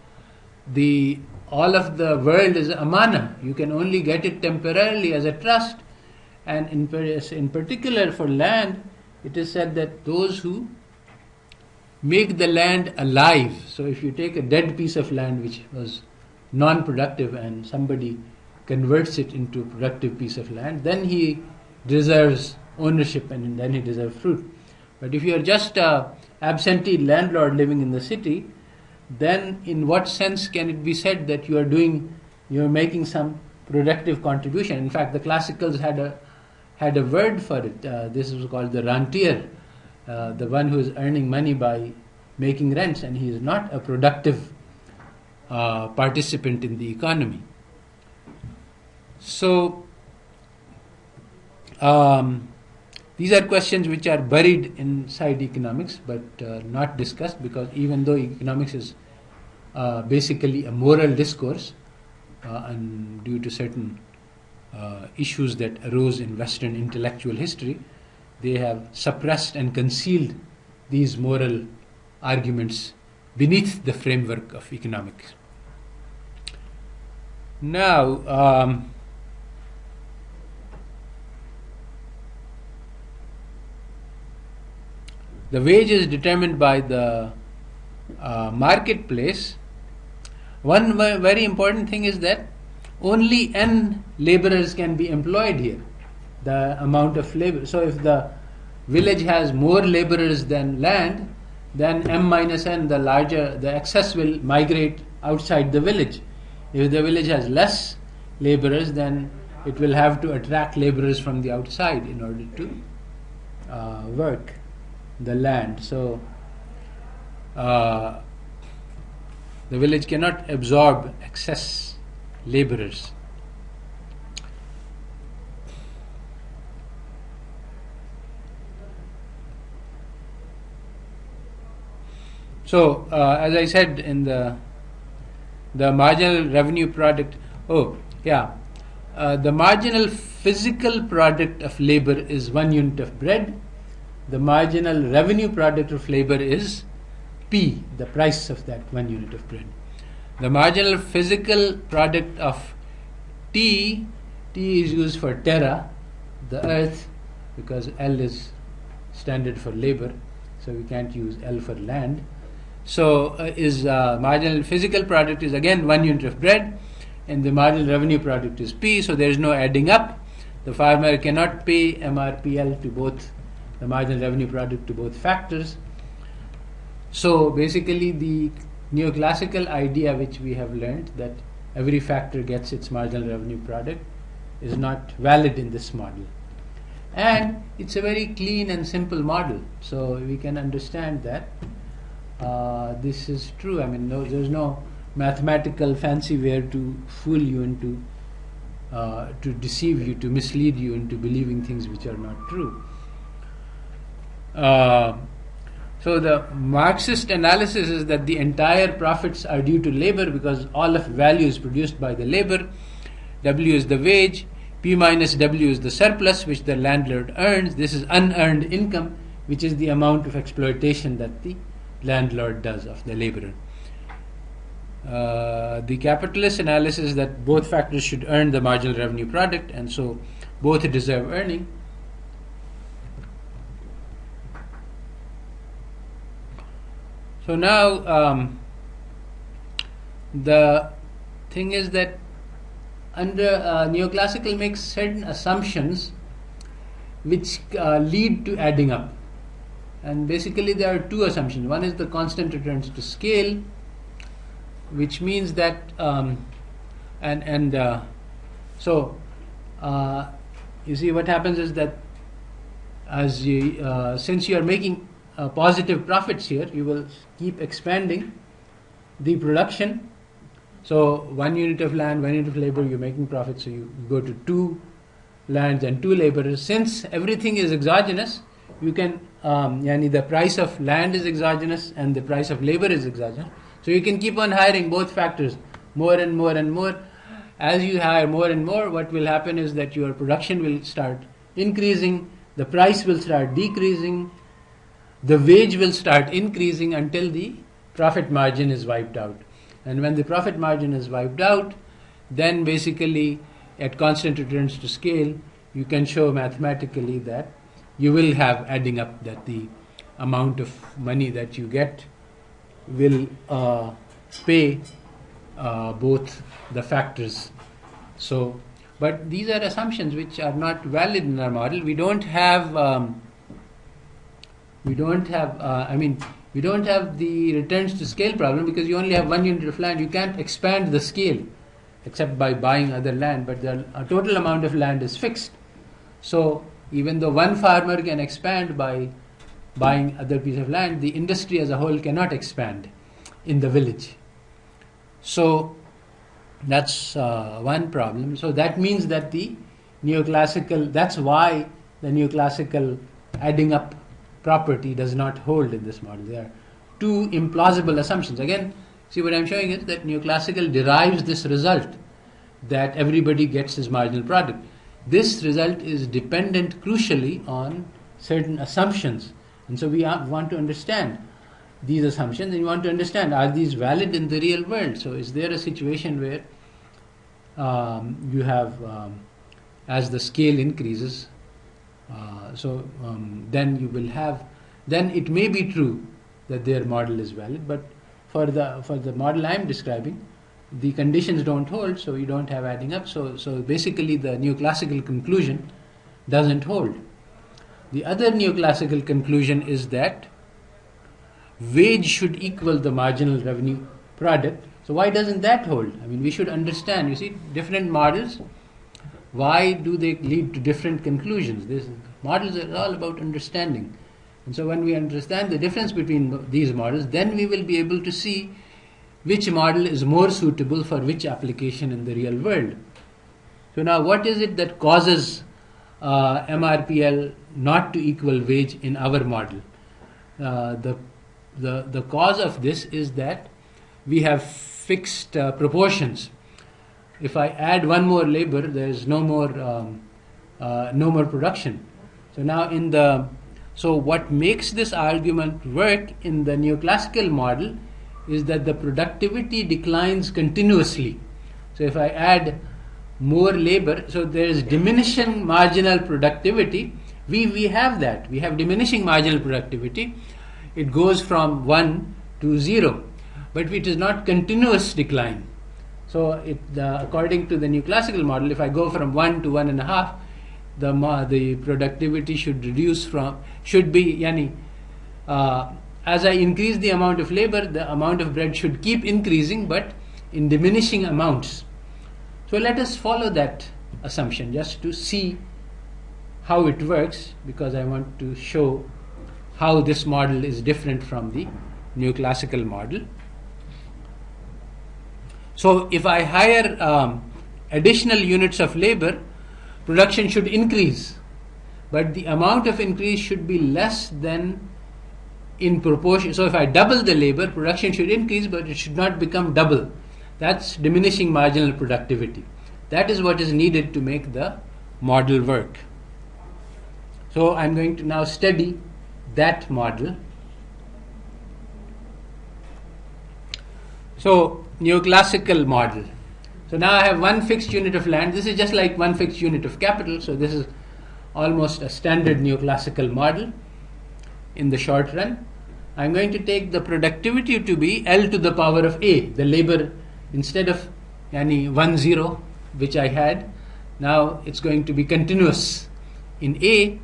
all of the world is amana. You can only get it temporarily as a trust, and in particular for land, it is said that those who make the land alive. So if you take a dead piece of land which was non-productive and somebody converts it into a productive piece of land, then he deserves ownership and then he deserves fruit. But if you are just an absentee landlord living in the city, then in what sense can it be said that you are making some productive contribution? In fact, the classicals had a word for it. This was called the rentier, the one who is earning money by making rents, and he is not a productive participant in the economy. So these are questions which are buried inside economics but not discussed, because even though economics is basically a moral discourse, and due to certain issues that arose in Western intellectual history, they have suppressed and concealed these moral arguments beneath the framework of economics. Now, the wage is determined by the marketplace. One very important thing is that only n laborers can be employed here, the amount of labor. So if the village has more laborers than land, then M minus N, the excess will migrate outside the village. If the village has less laborers, then it will have to attract laborers from the outside in order to work the land. So the village cannot absorb excess laborers. So, as I said in the marginal revenue product, the marginal physical product of labor is 1 unit of bread. The marginal revenue product of labor is P, the price of that 1 unit of bread. The marginal physical product of T is used for terra, the earth, because L is standard for labor, so we can't use L for land. So marginal physical product is again 1 unit of bread, and the marginal revenue product is P, so there is no adding up. The farmer cannot pay MRPL to both the marginal revenue product to both factors. So basically the neoclassical idea which we have learned, that every factor gets its marginal revenue product, is not valid in this model. And it's a very clean and simple model, so we can understand that this is true. I mean, there's no mathematical fancy way to fool you into, to deceive you, to mislead you into believing things which are not true. So the Marxist analysis is that the entire profits are due to labor because all of value is produced by the labor. W is the wage, P minus W is the surplus which the landlord earns. This is unearned income, which is the amount of exploitation that the landlord does of the laborer. The capitalist analysis is that both factors should earn the marginal revenue product, and so both deserve earning. So now the thing is that under neoclassical makes certain assumptions which lead to adding up, and basically there are two assumptions. One is the constant returns to scale, which means that you see what happens is that as you, since you are making positive profits here, you will keep expanding the production. So 1 unit of land, 1 unit of labor, you're making profits, so you go to 2 lands and 2 laborers. Since everything is exogenous, you can the price of land is exogenous and the price of labor is exogenous, so you can keep on hiring both factors more and more and more. As you hire more and more, what will happen is that your production will start increasing, the price will start decreasing, the wage will start increasing until the profit margin is wiped out. And when the profit margin is wiped out, then basically at constant returns to scale, you can show mathematically that you will have adding up, that the amount of money that you get will pay both the factors. So, but these are assumptions which are not valid in our model. We don't have the returns to scale problem because you only have 1 unit of land. You can't expand the scale except by buying other land, but the total amount of land is fixed. So even though one farmer can expand by buying other piece of land, the industry as a whole cannot expand in the village. So that's one problem. So that means that the neoclassical, that's why the neoclassical adding up property does not hold in this model. There are two implausible assumptions. Again, see what I'm showing is that neoclassical derives this result that everybody gets his marginal product. This result is dependent crucially on certain assumptions, and so we want to understand these assumptions, and you want to understand, are these valid in the real world? So is there a situation where you have as the scale increases, then you will have, then it may be true that their model is valid, but for the model I'm describing, the conditions don't hold, so you don't have adding up. So basically the neoclassical conclusion doesn't hold. The other neoclassical conclusion is that wage should equal the marginal revenue product. So why doesn't that hold? I mean, we should understand, you see, different models, why do they lead to different conclusions? Models are all about understanding. And so when we understand the difference between these models, then we will be able to see which model is more suitable for which application in the real world. So now what is it that causes MRPL not to equal wage in our model? The cause of this is that we have fixed proportions. If I add one more labor, there is no more production. So now so what makes this argument work in the neoclassical model is that the productivity declines continuously. So if I add more labor, so there is diminishing marginal productivity. We have that. We have diminishing marginal productivity. It goes from 1 to 0, but it is not continuous decline. So according to the neoclassical model, if I go from 1 to 1.5, the productivity should be as I increase the amount of labor, the amount of bread should keep increasing, but in diminishing amounts. So let us follow that assumption just to see how it works, because I want to show how this model is different from the neoclassical model. So if I hire additional units of labor, production should increase, but the amount of increase should be less than in proportion. So if I double the labor, production should increase, but it should not become double. That's diminishing marginal productivity. That is what is needed to make the model work. So I'm going to now study that model. So neoclassical model. So now I have one fixed unit of land. This is just like one fixed unit of capital. So this is almost a standard neoclassical model in the short run. I'm going to take the productivity to be L to the power of A, the labor, instead of 1, 0, which I had. Now it's going to be continuous in A.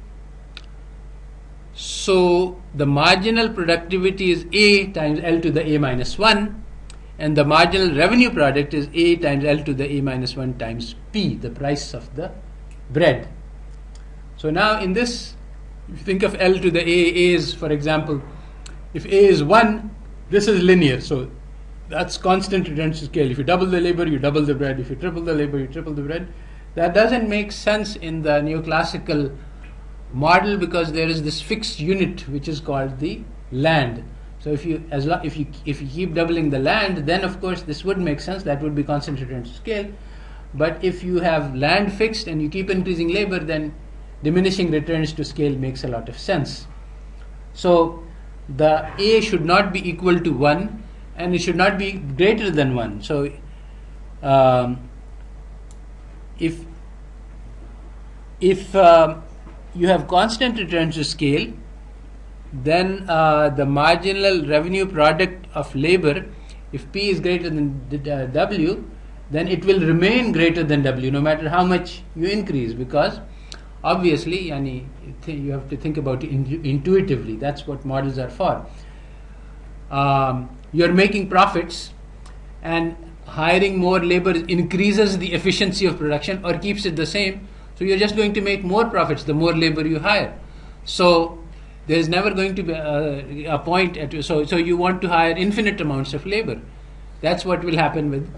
So the marginal productivity is A times L to the A minus 1, and the marginal revenue product is A times L to the A minus 1 times P, the price of the bread. So now in this, if you think of L to the A is, for example, if A is 1, this is linear, so that's constant returns to scale. If you double the labor, you double the bread. If you triple the labor, you triple the bread. That doesn't make sense in the neoclassical model, because there is this fixed unit which is called the land. So if you keep doubling the land, then of course this would make sense. That would be constant returns to scale. But if you have land fixed and you keep increasing labor, then diminishing returns to scale makes a lot of sense. So the A should not be equal to 1, and it should not be greater than 1. So if you have constant returns to scale, then the marginal revenue product of labor, if P is greater than W, then it will remain greater than W no matter how much you increase, because obviously you have to think about it intuitively. That's what models are for. You're making profits, and hiring more labor increases the efficiency of production or keeps it the same. So you're just going to make more profits the more labor you hire. So there's never going to be a point at so you want to hire infinite amounts of labor. That's what will happen with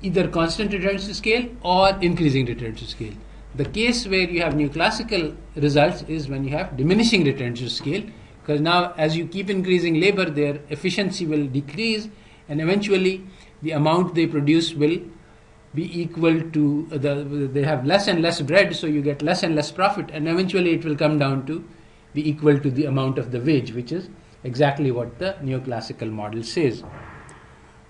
either constant returns to scale or increasing returns to scale. The case where you have neoclassical results is when you have diminishing returns to scale, because now as you keep increasing labor, their efficiency will decrease, and eventually the amount they produce will be equal to they have less and less bread, so you get less and less profit, and eventually it will come down to be equal to the amount of the wage, which is exactly what the neoclassical model says.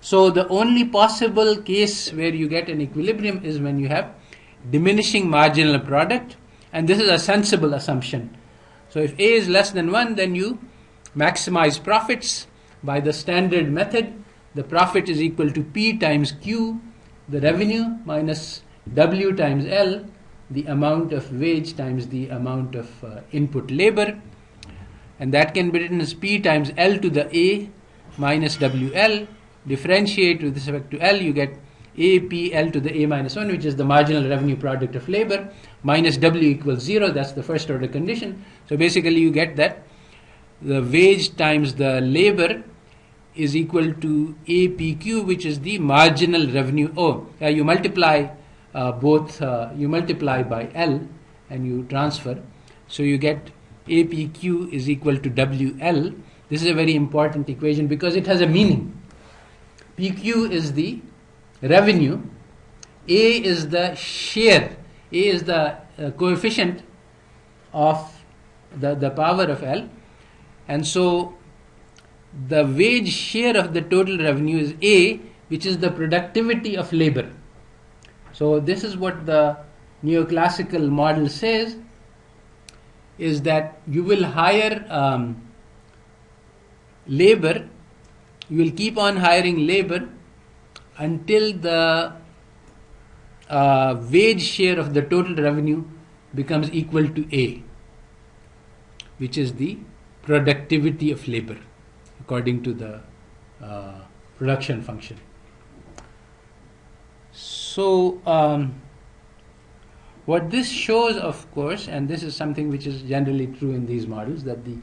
So the only possible case where you get an equilibrium is when you have diminishing marginal product, and this is a sensible assumption. So if A is less than 1, then you maximize profits by the standard method. The profit is equal to P times Q, the revenue, minus W times L, the amount of wage times the amount of input labor. and that can be written as P times L to the A minus WL. Differentiate with respect to L, you get APL to the A minus 1, which is the marginal revenue product of labor, minus W equals 0. That's the first order condition. So basically you get that the wage times the labor is equal to APQ, which is the marginal revenue. You multiply you multiply by L and you transfer. So you get APQ is equal to WL. This is a very important equation because it has a meaning. PQ is the revenue, A is the share, A is the coefficient of the power of L, and so the wage share of the total revenue is A, which is the productivity of labor. So this is what the neoclassical model says, is that you will hire labor, you will keep on hiring labor until the wage share of the total revenue becomes equal to A, which is the productivity of labor according to the production function. So what this shows, of course, and this is something which is generally true in these models, that the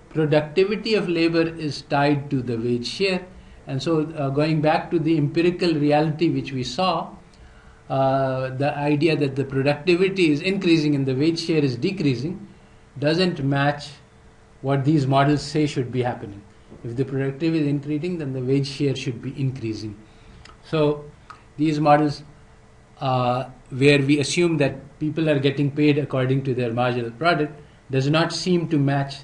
productivity of labor is tied to the wage share. And so going back to the empirical reality which we saw, the idea that the productivity is increasing and the wage share is decreasing doesn't match what these models say should be happening. If the productivity is increasing, then the wage share should be increasing. So these models where we assume that people are getting paid according to their marginal product does not seem to match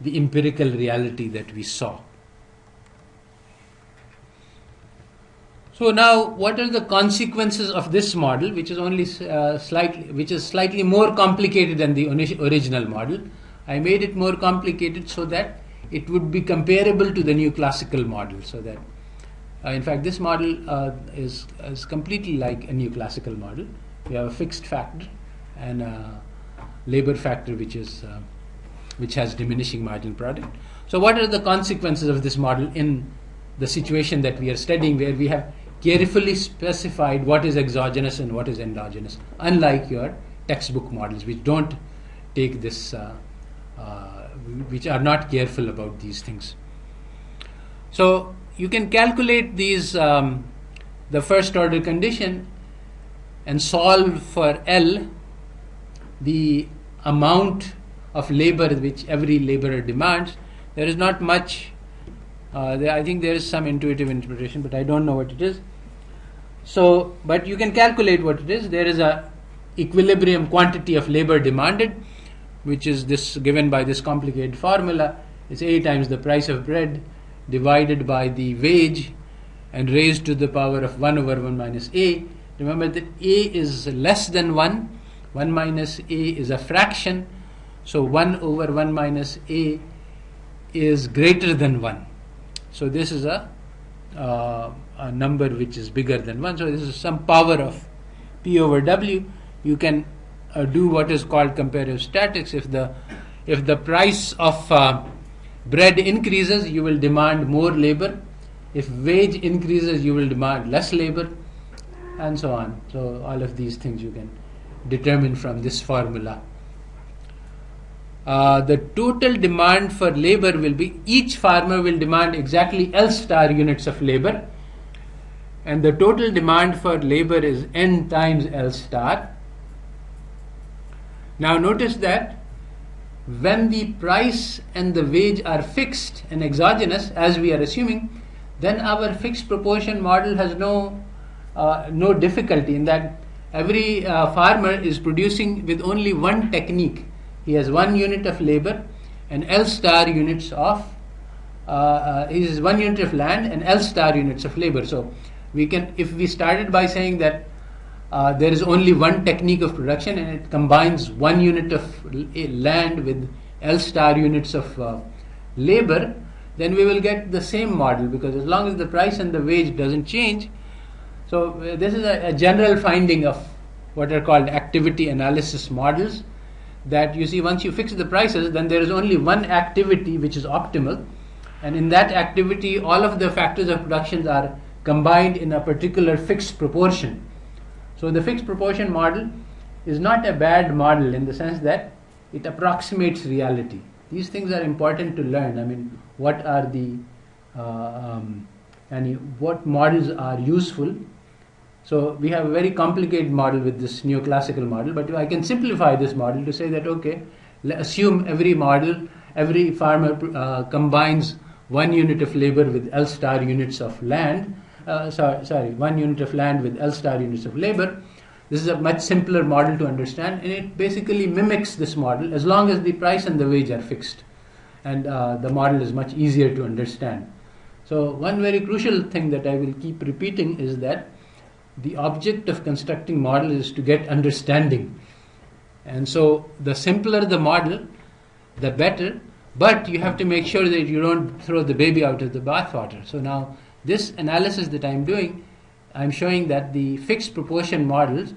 the empirical reality that we saw. So now, what are the consequences of this model, which is only slightly more complicated than the original model? I made it more complicated so that it would be comparable to the neoclassical model. So that, in fact, this model is completely like a neoclassical model. We have a fixed factor and a labor factor, which has diminishing marginal product. So what are the consequences of this model in the situation that we are studying, where we have carefully specified what is exogenous and what is endogenous, unlike your textbook models, which don't take this, which are not careful about these things. So you can calculate these, the first order condition, and solve for L, the amount of labor which every laborer demands. There is not much, I think there is some intuitive interpretation, but I don't know what it is. So, but you can calculate what it is. There is a equilibrium quantity of labor demanded, which is this given by this complicated formula. It's A times the price of bread divided by the wage and raised to the power of 1 over 1 minus A. Remember that A is less than 1. 1 minus A is a fraction. So 1 over 1 minus A is greater than 1. So this is a number which is bigger than 1. So this is some power of P over W. You can do what is called comparative statics. If the price of bread increases, you will demand more labor. If wage increases, you will demand less labor, and so on. So all of these things you can determine from this formula. The total demand for labor will be, each farmer will demand exactly L star units of labor, and the total demand for labor is N times L star. Now notice that when the price and the wage are fixed and exogenous, as we are assuming, then our fixed proportion model has no difficulty, in that every farmer is producing with only one technique. He has 1 unit of labor and L star units of, he has 1 unit of land and L star units of labor. So we can, if we started by saying that there is only one technique of production and it combines 1 unit of land with L star units of labor, then we will get the same model, because as long as the price and the wage doesn't change. So this is a general finding of what are called activity analysis models, that you see once you fix the prices, then there is only one activity which is optimal, and in that activity all of the factors of production are combined in a particular fixed proportion. So the fixed proportion model is not a bad model in the sense that it approximates reality. These things are important to learn. I mean, what are the what models are useful. So we have a very complicated model with this neoclassical model, but I can simplify this model to say that, okay, assume every farmer combines 1 unit of labor with L star units of land, 1 unit of land with L star units of labor. This is a much simpler model to understand, and it basically mimics this model as long as the price and the wage are fixed, and the model is much easier to understand. So one very crucial thing that I will keep repeating is that the object of constructing model is to get understanding, and so the simpler the model, the better, but you have to make sure that you don't throw the baby out of the bathwater. So now this analysis that I'm doing, I'm showing that the fixed proportion models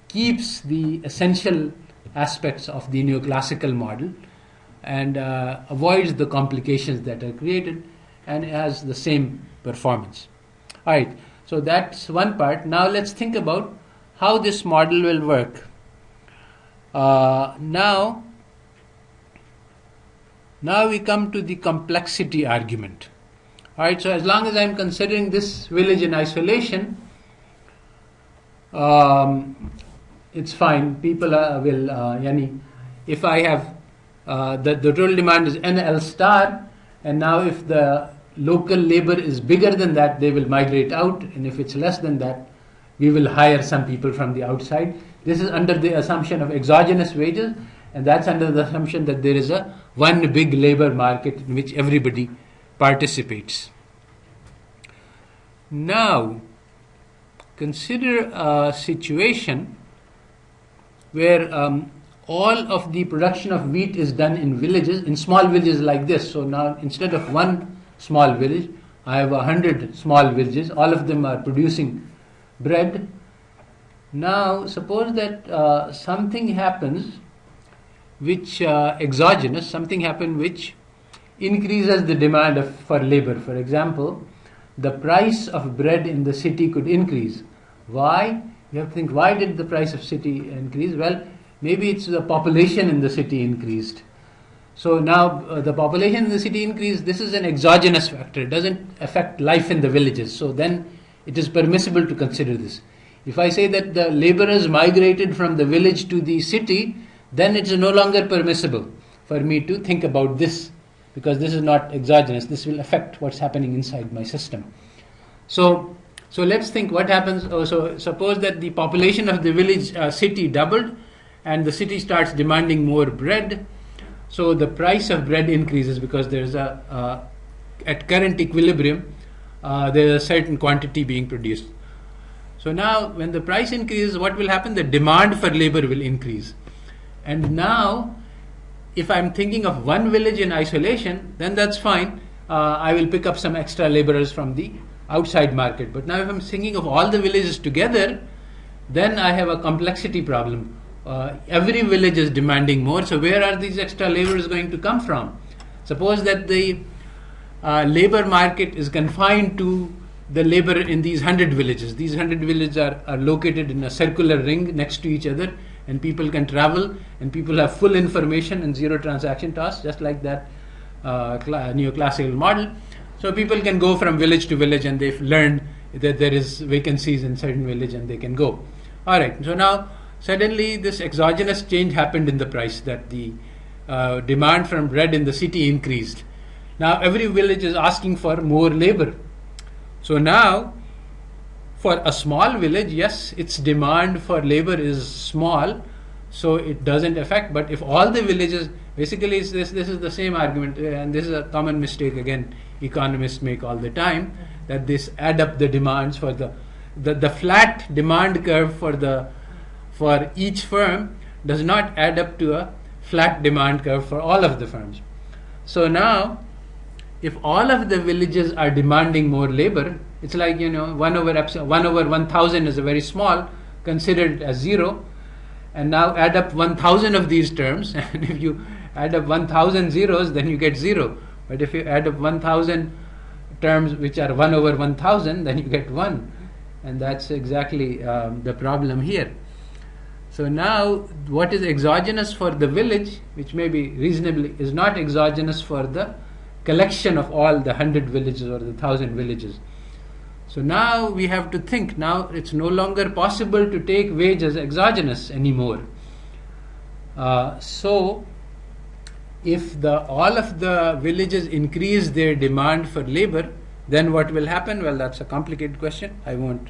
keeps the essential aspects of the neoclassical model and avoids the complications that are created and has the same performance. All right, so that's one part. Now let's think about how this model will work. Now we come to the complexity argument. All right, so as long as I'm considering this village in isolation, it's fine. People will, if I have the total demand is NL star, and now if the local labor is bigger than that, they will migrate out, and if it's less than that, we will hire some people from the outside. This is under the assumption of exogenous wages, and that's under the assumption that there is a one big labor market in which everybody participates. Now, consider a situation where all of the production of wheat is done in villages, in small villages like this. So now instead of one small village, I have 100 small villages. All of them are producing bread. Now suppose that something happens which exogenous, something happens which increases the demand for labor. For example, the price of bread in the city could increase. Why? You have to think, why did the price of city increase? Well, maybe it's the population in the city increased. So now the population in the city increased. This is an exogenous factor. It doesn't affect life in the villages. So then it is permissible to consider this. If I say that the laborers migrated from the village to the city, then it's no longer permissible for me to think about this, because this is not exogenous. This will affect what's happening inside my system. So let's think what happens. So suppose that the population of the village city doubled, and the city starts demanding more bread. So the price of bread increases because there's at current equilibrium, there's a certain quantity being produced. So now when the price increases, what will happen? The demand for labor will increase. And now, if I'm thinking of one village in isolation, then that's fine. I will pick up some extra laborers from the outside market. But now if I'm thinking of all the villages together, then I have a complexity problem. Every village is demanding more. So where are these extra laborers going to come from? Suppose that the labor market is confined to the labor in these 100 villages. These 100 villages are located in a circular ring next to each other, and people can travel, and people have full information and zero transaction costs, just like that neoclassical model. So people can go from village to village, and they've learned that there is vacancies in certain village, and they can go. All right. So now suddenly this exogenous change happened in the price, that the demand from bread in the city increased. Now every village is asking for more labor. So now, for a small village, yes, its demand for labor is small, so it doesn't affect. But if all the villages, basically this is the same argument, and this is a common mistake again economists make all the time, that this add up the demands for the flat demand curve for each firm does not add up to a flat demand curve for all of the firms. So now, if all of the villages are demanding more labor, it's like 1 over 1,000 is a very small, considered as 0, and now add up 1000 of these terms, and if you add up 1000 zeros, then you get 0. But if you add up 1000 terms which are 1 over 1000, then you get 1. And that's exactly the problem here. So now, what is exogenous for the village, which may be reasonably, is not exogenous for the collection of all the 100 villages or the 1000 villages. So now we have to think, now it's no longer possible to take wage as exogenous anymore. So if all of the villages increase their demand for labor, then what will happen? Well, that's a complicated question. I won't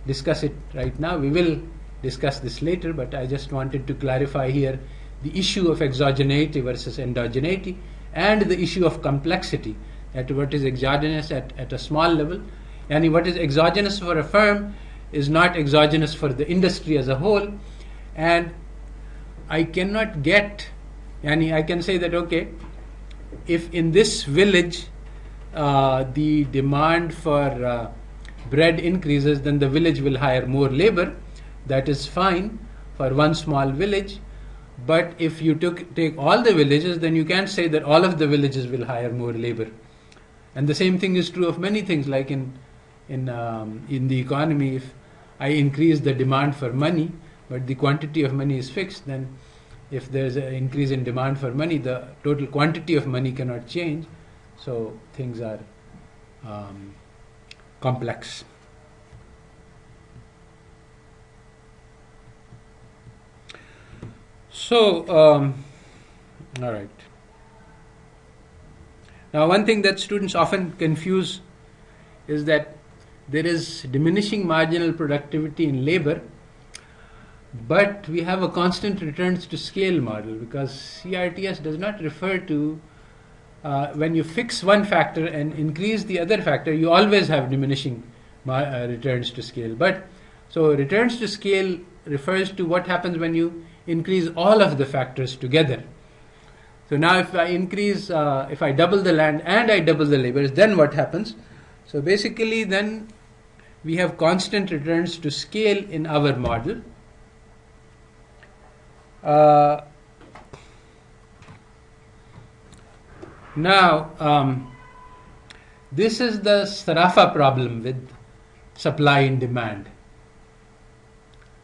discuss it right now. We will discuss this later, but I just wanted to clarify here the issue of exogeneity versus endogeneity, and the issue of complexity, that what is exogenous at a small level, and what is exogenous for a firm is not exogenous for the industry as a whole. And I cannot get, I can say that, okay, if in this village the demand for bread increases, then the village will hire more labor. That is fine for one small village. But if you take all the villages, then you can't say that all of the villages will hire more labor. And the same thing is true of many things, like in the economy. If I increase the demand for money, but the quantity of money is fixed, then if there's an increase in demand for money, the total quantity of money cannot change. So things are complex. So, all right. Now, one thing that students often confuse is that there is diminishing marginal productivity in labor, but we have a constant returns to scale model, because CRTS does not refer to when you fix one factor and increase the other factor, you always have diminishing returns to scale. But so returns to scale refers to what happens when you increase all of the factors together. So now if I increase, if I double the land and I double the labors, then what happens? So basically then we have constant returns to scale in our model. Now, this is the Sarafa problem with supply and demand.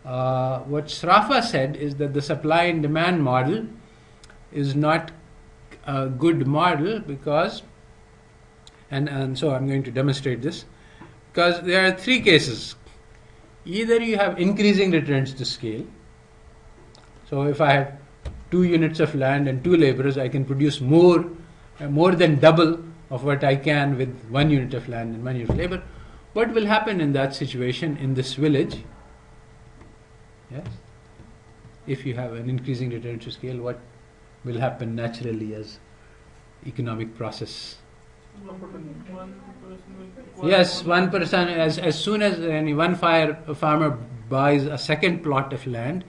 What Sarafa said is that the supply and demand model is not a good model because, and so I'm going to demonstrate this, because there are three cases. Either you have increasing returns to scale. So if I have 2 units of land and 2 laborers, I can produce more than double of what I can with 1 unit of land and 1 unit of labor. What will happen in that situation in this village? Yes. If you have an increasing return to scale, what will happen naturally as economic process? Yes, one person, as soon as one farmer buys a second plot of land,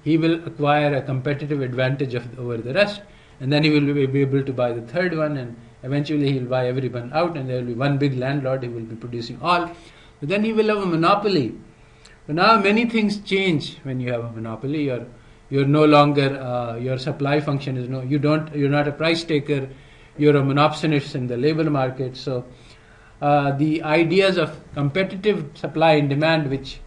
he will acquire a competitive advantage over the rest, and then he will be able to buy the third one, and eventually he will buy everyone out, and there will be one big landlord who will be producing all. But then he will have a monopoly. So now many things change when you have a monopoly. You're no longer your supply function is you're not a price taker. You're a monopolist in the labor market. So the ideas of competitive supply and demand, which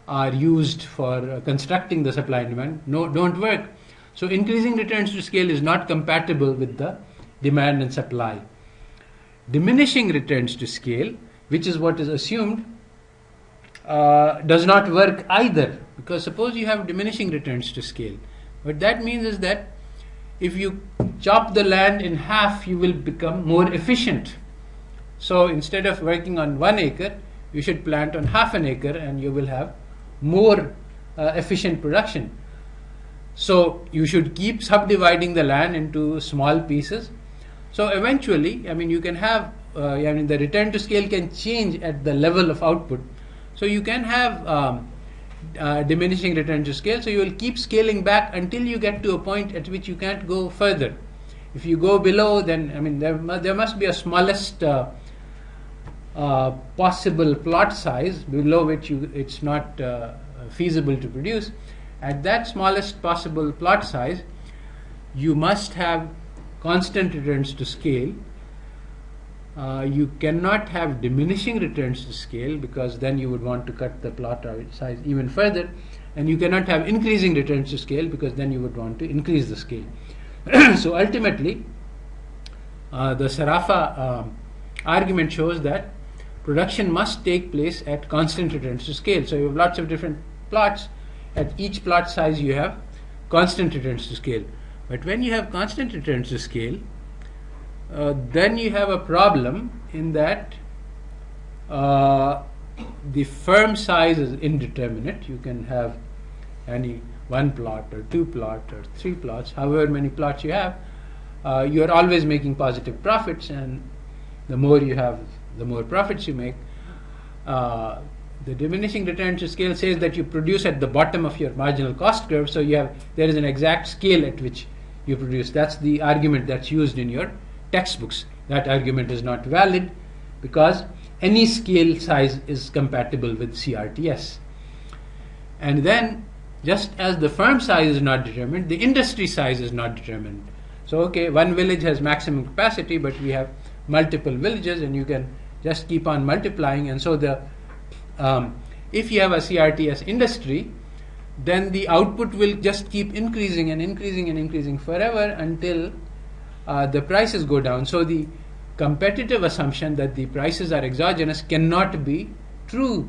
are used for constructing the supply and demand, don't work. So increasing returns to scale is not compatible with the demand and supply. Diminishing returns to scale, which is what is assumed, does not work either, because suppose you have diminishing returns to scale. What that means is that if you chop the land in half, you will become more efficient. So instead of working on 1 acre, you should plant on half an acre, and you will have more efficient production. So you should keep subdividing the land into small pieces. So eventually, you can have, the return to scale can change at the level of output. So you can have diminishing return to scale. So you will keep scaling back until you get to a point at which you can't go further. If you go below, then there must be a smallest possible plot size below which it's not feasible to produce. at that smallest possible plot size, you must have constant returns to scale. You cannot have diminishing returns to scale, because then you would want to cut the plot size even further, and you cannot have increasing returns to scale, because then you would want to increase the scale. So ultimately, the Sarafa argument shows that production must take place at constant returns to scale. So you have lots of different plots. At each plot size you have constant returns to scale. But when you have constant returns to scale, then you have a problem in that the firm size is indeterminate. You can have any one plot or two plot or three plots, however many plots you have. You are always making positive profits, and the more you have, the more profits you make. The diminishing return to scale says that you produce at the bottom of your marginal cost curve, so there is an exact scale at which you produce. That's the argument that's used in your textbooks. That argument is not valid, because any scale size is compatible with CRTS. And then, just as the firm size is not determined, the industry size is not determined. So okay, one village has maximum capacity, but we have multiple villages, and you can just keep on multiplying. And so if you have a CRTS industry, then the output will just keep increasing and increasing and increasing forever until the prices go down. So the competitive assumption that the prices are exogenous cannot be true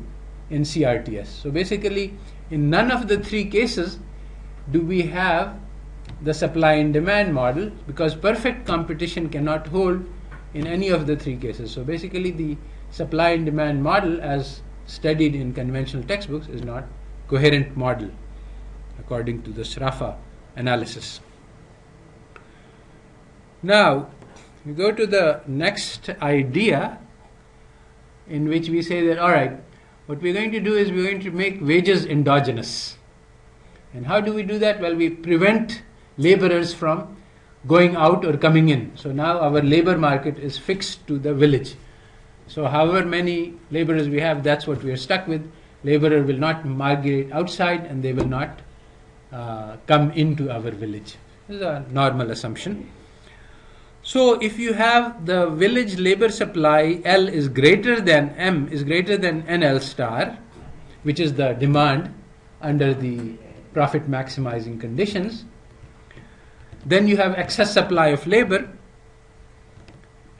in CRTS. So basically, in none of the three cases do we have the supply and demand model, because perfect competition cannot hold in any of the three cases. So basically, the supply and demand model, as studied in conventional textbooks, is not coherent model according to the Sarafa analysis. Now we go to the next idea, in which we say that, all right, what we're going to do is we're going to make wages endogenous. And how do we do that? Well, we prevent laborers from going out or coming in. So now our labor market is fixed to the village. So however many laborers we have, that's what we are stuck with. Laborer will not migrate outside, and they will not come into our village. This is a normal assumption. So if you have the village labor supply, L is greater than M is greater than NL star, which is the demand under the profit maximizing conditions, then you have excess supply of labor.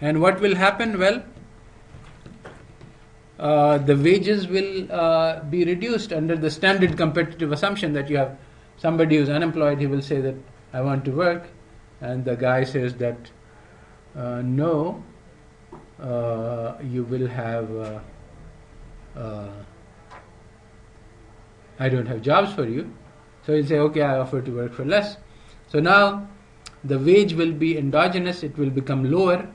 And what will happen? Well, the wages will be reduced under the standard competitive assumption that you have somebody who's unemployed. He will say that I want to work, and the guy says that no, you will have I don't have jobs for you. So he'll say, okay, I offer to work for less. So now the wage will be endogenous, it will become lower,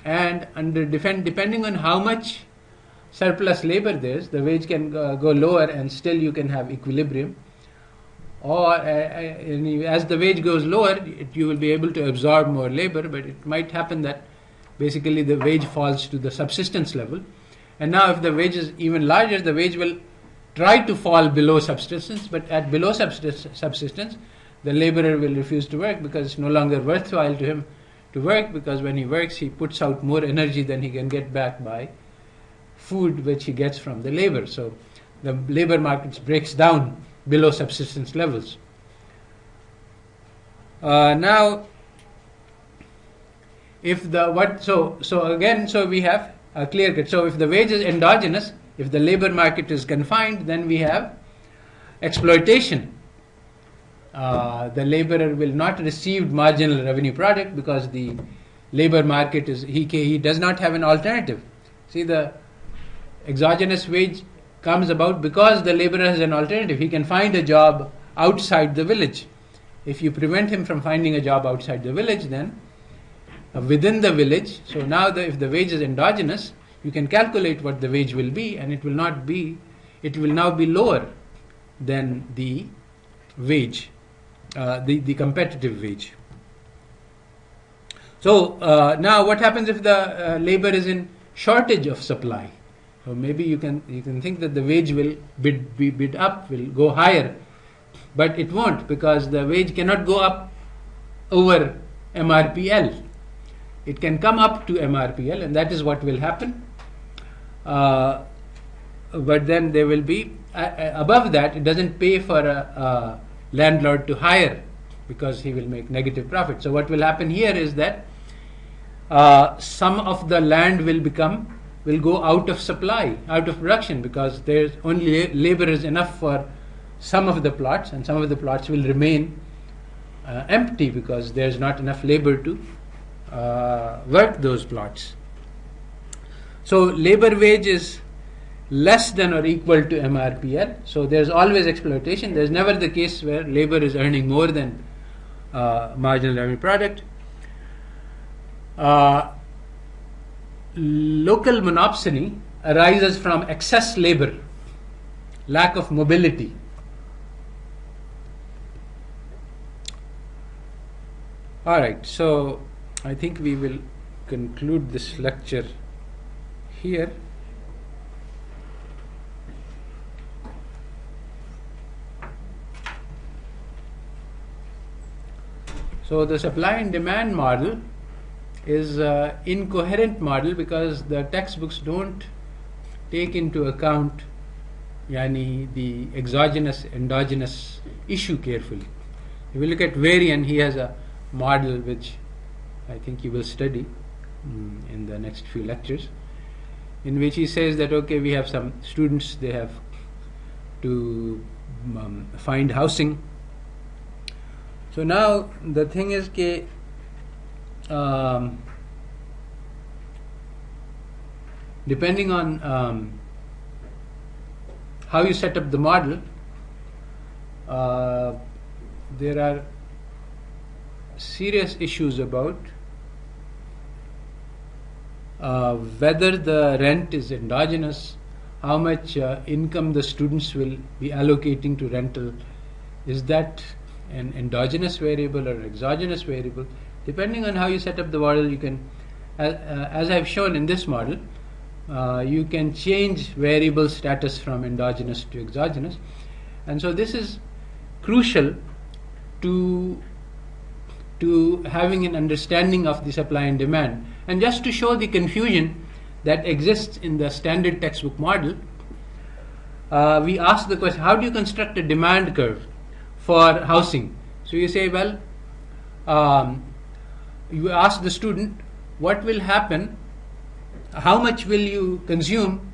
and depending on how much surplus labor there is, the wage can go lower, and still you can have equilibrium. Or as the wage goes lower, you will be able to absorb more labor, but it might happen that basically the wage falls to the subsistence level. And now if the wage is even larger, the wage will try to fall below subsistence, but at below subsistence, the laborer will refuse to work, because it's no longer worthwhile to him to work, because when he works, he puts out more energy than he can get back by food which he gets from the labor. So the labor market breaks down below subsistence levels. Now, if so we have a clear cut. So if the wage is endogenous, if the labor market is confined, then we have exploitation. The laborer will not receive marginal revenue product, because the labor market is he does not have an alternative. See, the exogenous wage comes about because the laborer has an alternative. He can find a job outside the village. If you prevent him from finding a job outside the village, then within the village, so now if the wage is endogenous, you can calculate what the wage will be, and it will now be lower than the wage, the competitive wage. So now what happens if the labor is in shortage of supply? So maybe you can think that the wage will be bid up, will go higher, but it won't, because the wage cannot go up over MRPL. It can come up to MRPL, and that is what will happen. But then there will be, above that, it doesn't pay for a landlord to hire, because he will make negative profit. So what will happen here is that some of the land will go out of supply, out of production, because there's only labor is enough for some of the plots, and some of the plots will remain empty because there's not enough labor to work those plots. So labor wage is less than or equal to MRPL. So there's always exploitation. There's never the case where labor is earning more than marginal revenue product. Local monopsony arises from excess labor, lack of mobility. All right, so I think we will conclude this lecture here. So the supply and demand model is an incoherent model because the textbooks don't take into account the exogenous endogenous issue carefully. If you look at Varian, he has a model which I think you will study in the next few lectures, in which he says that okay, we have some students, they have to find housing. So now the thing is that depending on how you set up the model, there are serious issues about whether the rent is endogenous, how much income the students will be allocating to rental. Is that an endogenous variable or exogenous variable? Depending on how you set up the model, you can, as I've shown in this model, you can change variable status from endogenous to exogenous. And so this is crucial to having an understanding of the supply and demand. And just to show the confusion that exists in the standard textbook model, we ask the question, how do you construct a demand curve for housing? So you say, well, you ask the student, what will happen, how much will you consume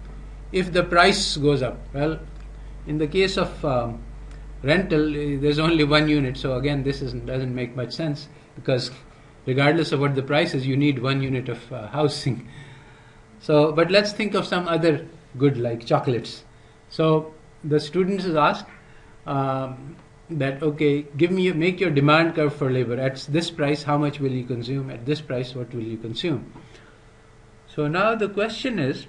if the price goes up? Well, in the case of rental, there's only one unit, so again this doesn't make much sense, because regardless of what the price is, you need 1 unit of housing. So, but let's think of some other good like chocolates. So the students is asked that okay, make your demand curve for labor. At this price, how much will you consume? At this price, what will you consume? So now the question is,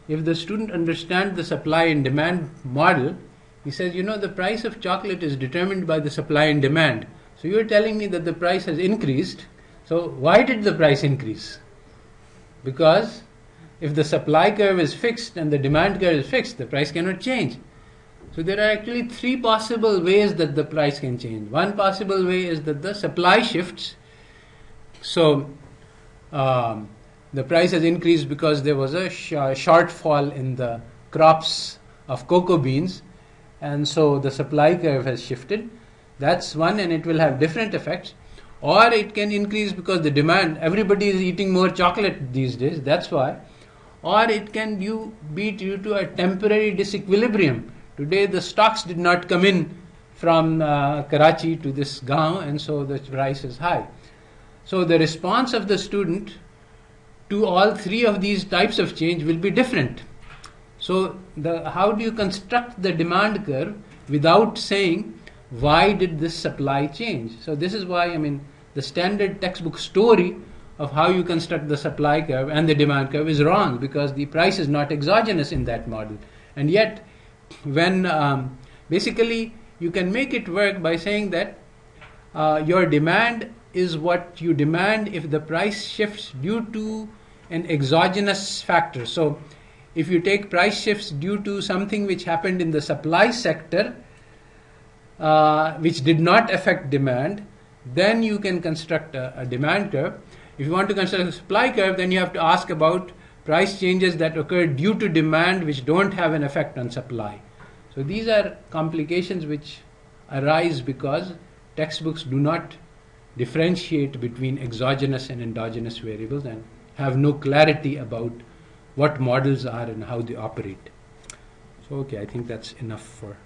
if the student understands the supply and demand model, he says, the price of chocolate is determined by the supply and demand. So you're telling me that the price has increased. So why did the price increase? Because if the supply curve is fixed and the demand curve is fixed, the price cannot change. So there are actually 3 possible ways that the price can change. One possible way is that the supply shifts. So the price has increased because there was a shortfall in the crops of cocoa beans, and so the supply curve has shifted. That's one, and it will have different effects. Or it can increase because the demand, everybody is eating more chocolate these days, that's why. Or it can be due to a temporary disequilibrium. Today the stocks did not come in from Karachi to this Gaon, and so the price is high. So the response of the student to all 3 of these types of change will be different. So how do you construct the demand curve without saying why did this supply change? So this is why, the standard textbook story of how you construct the supply curve and the demand curve is wrong, because the price is not exogenous in that model. And yet, when basically you can make it work by saying that your demand is what you demand if the price shifts due to an exogenous factor. So if you take price shifts due to something which happened in the supply sector, which did not affect demand, then you can construct a demand curve. If you want to construct a supply curve, then you have to ask about price changes that occur due to demand which don't have an effect on supply. So these are complications which arise because textbooks do not differentiate between exogenous and endogenous variables and have no clarity about what models are and how they operate. So okay, I think that's enough for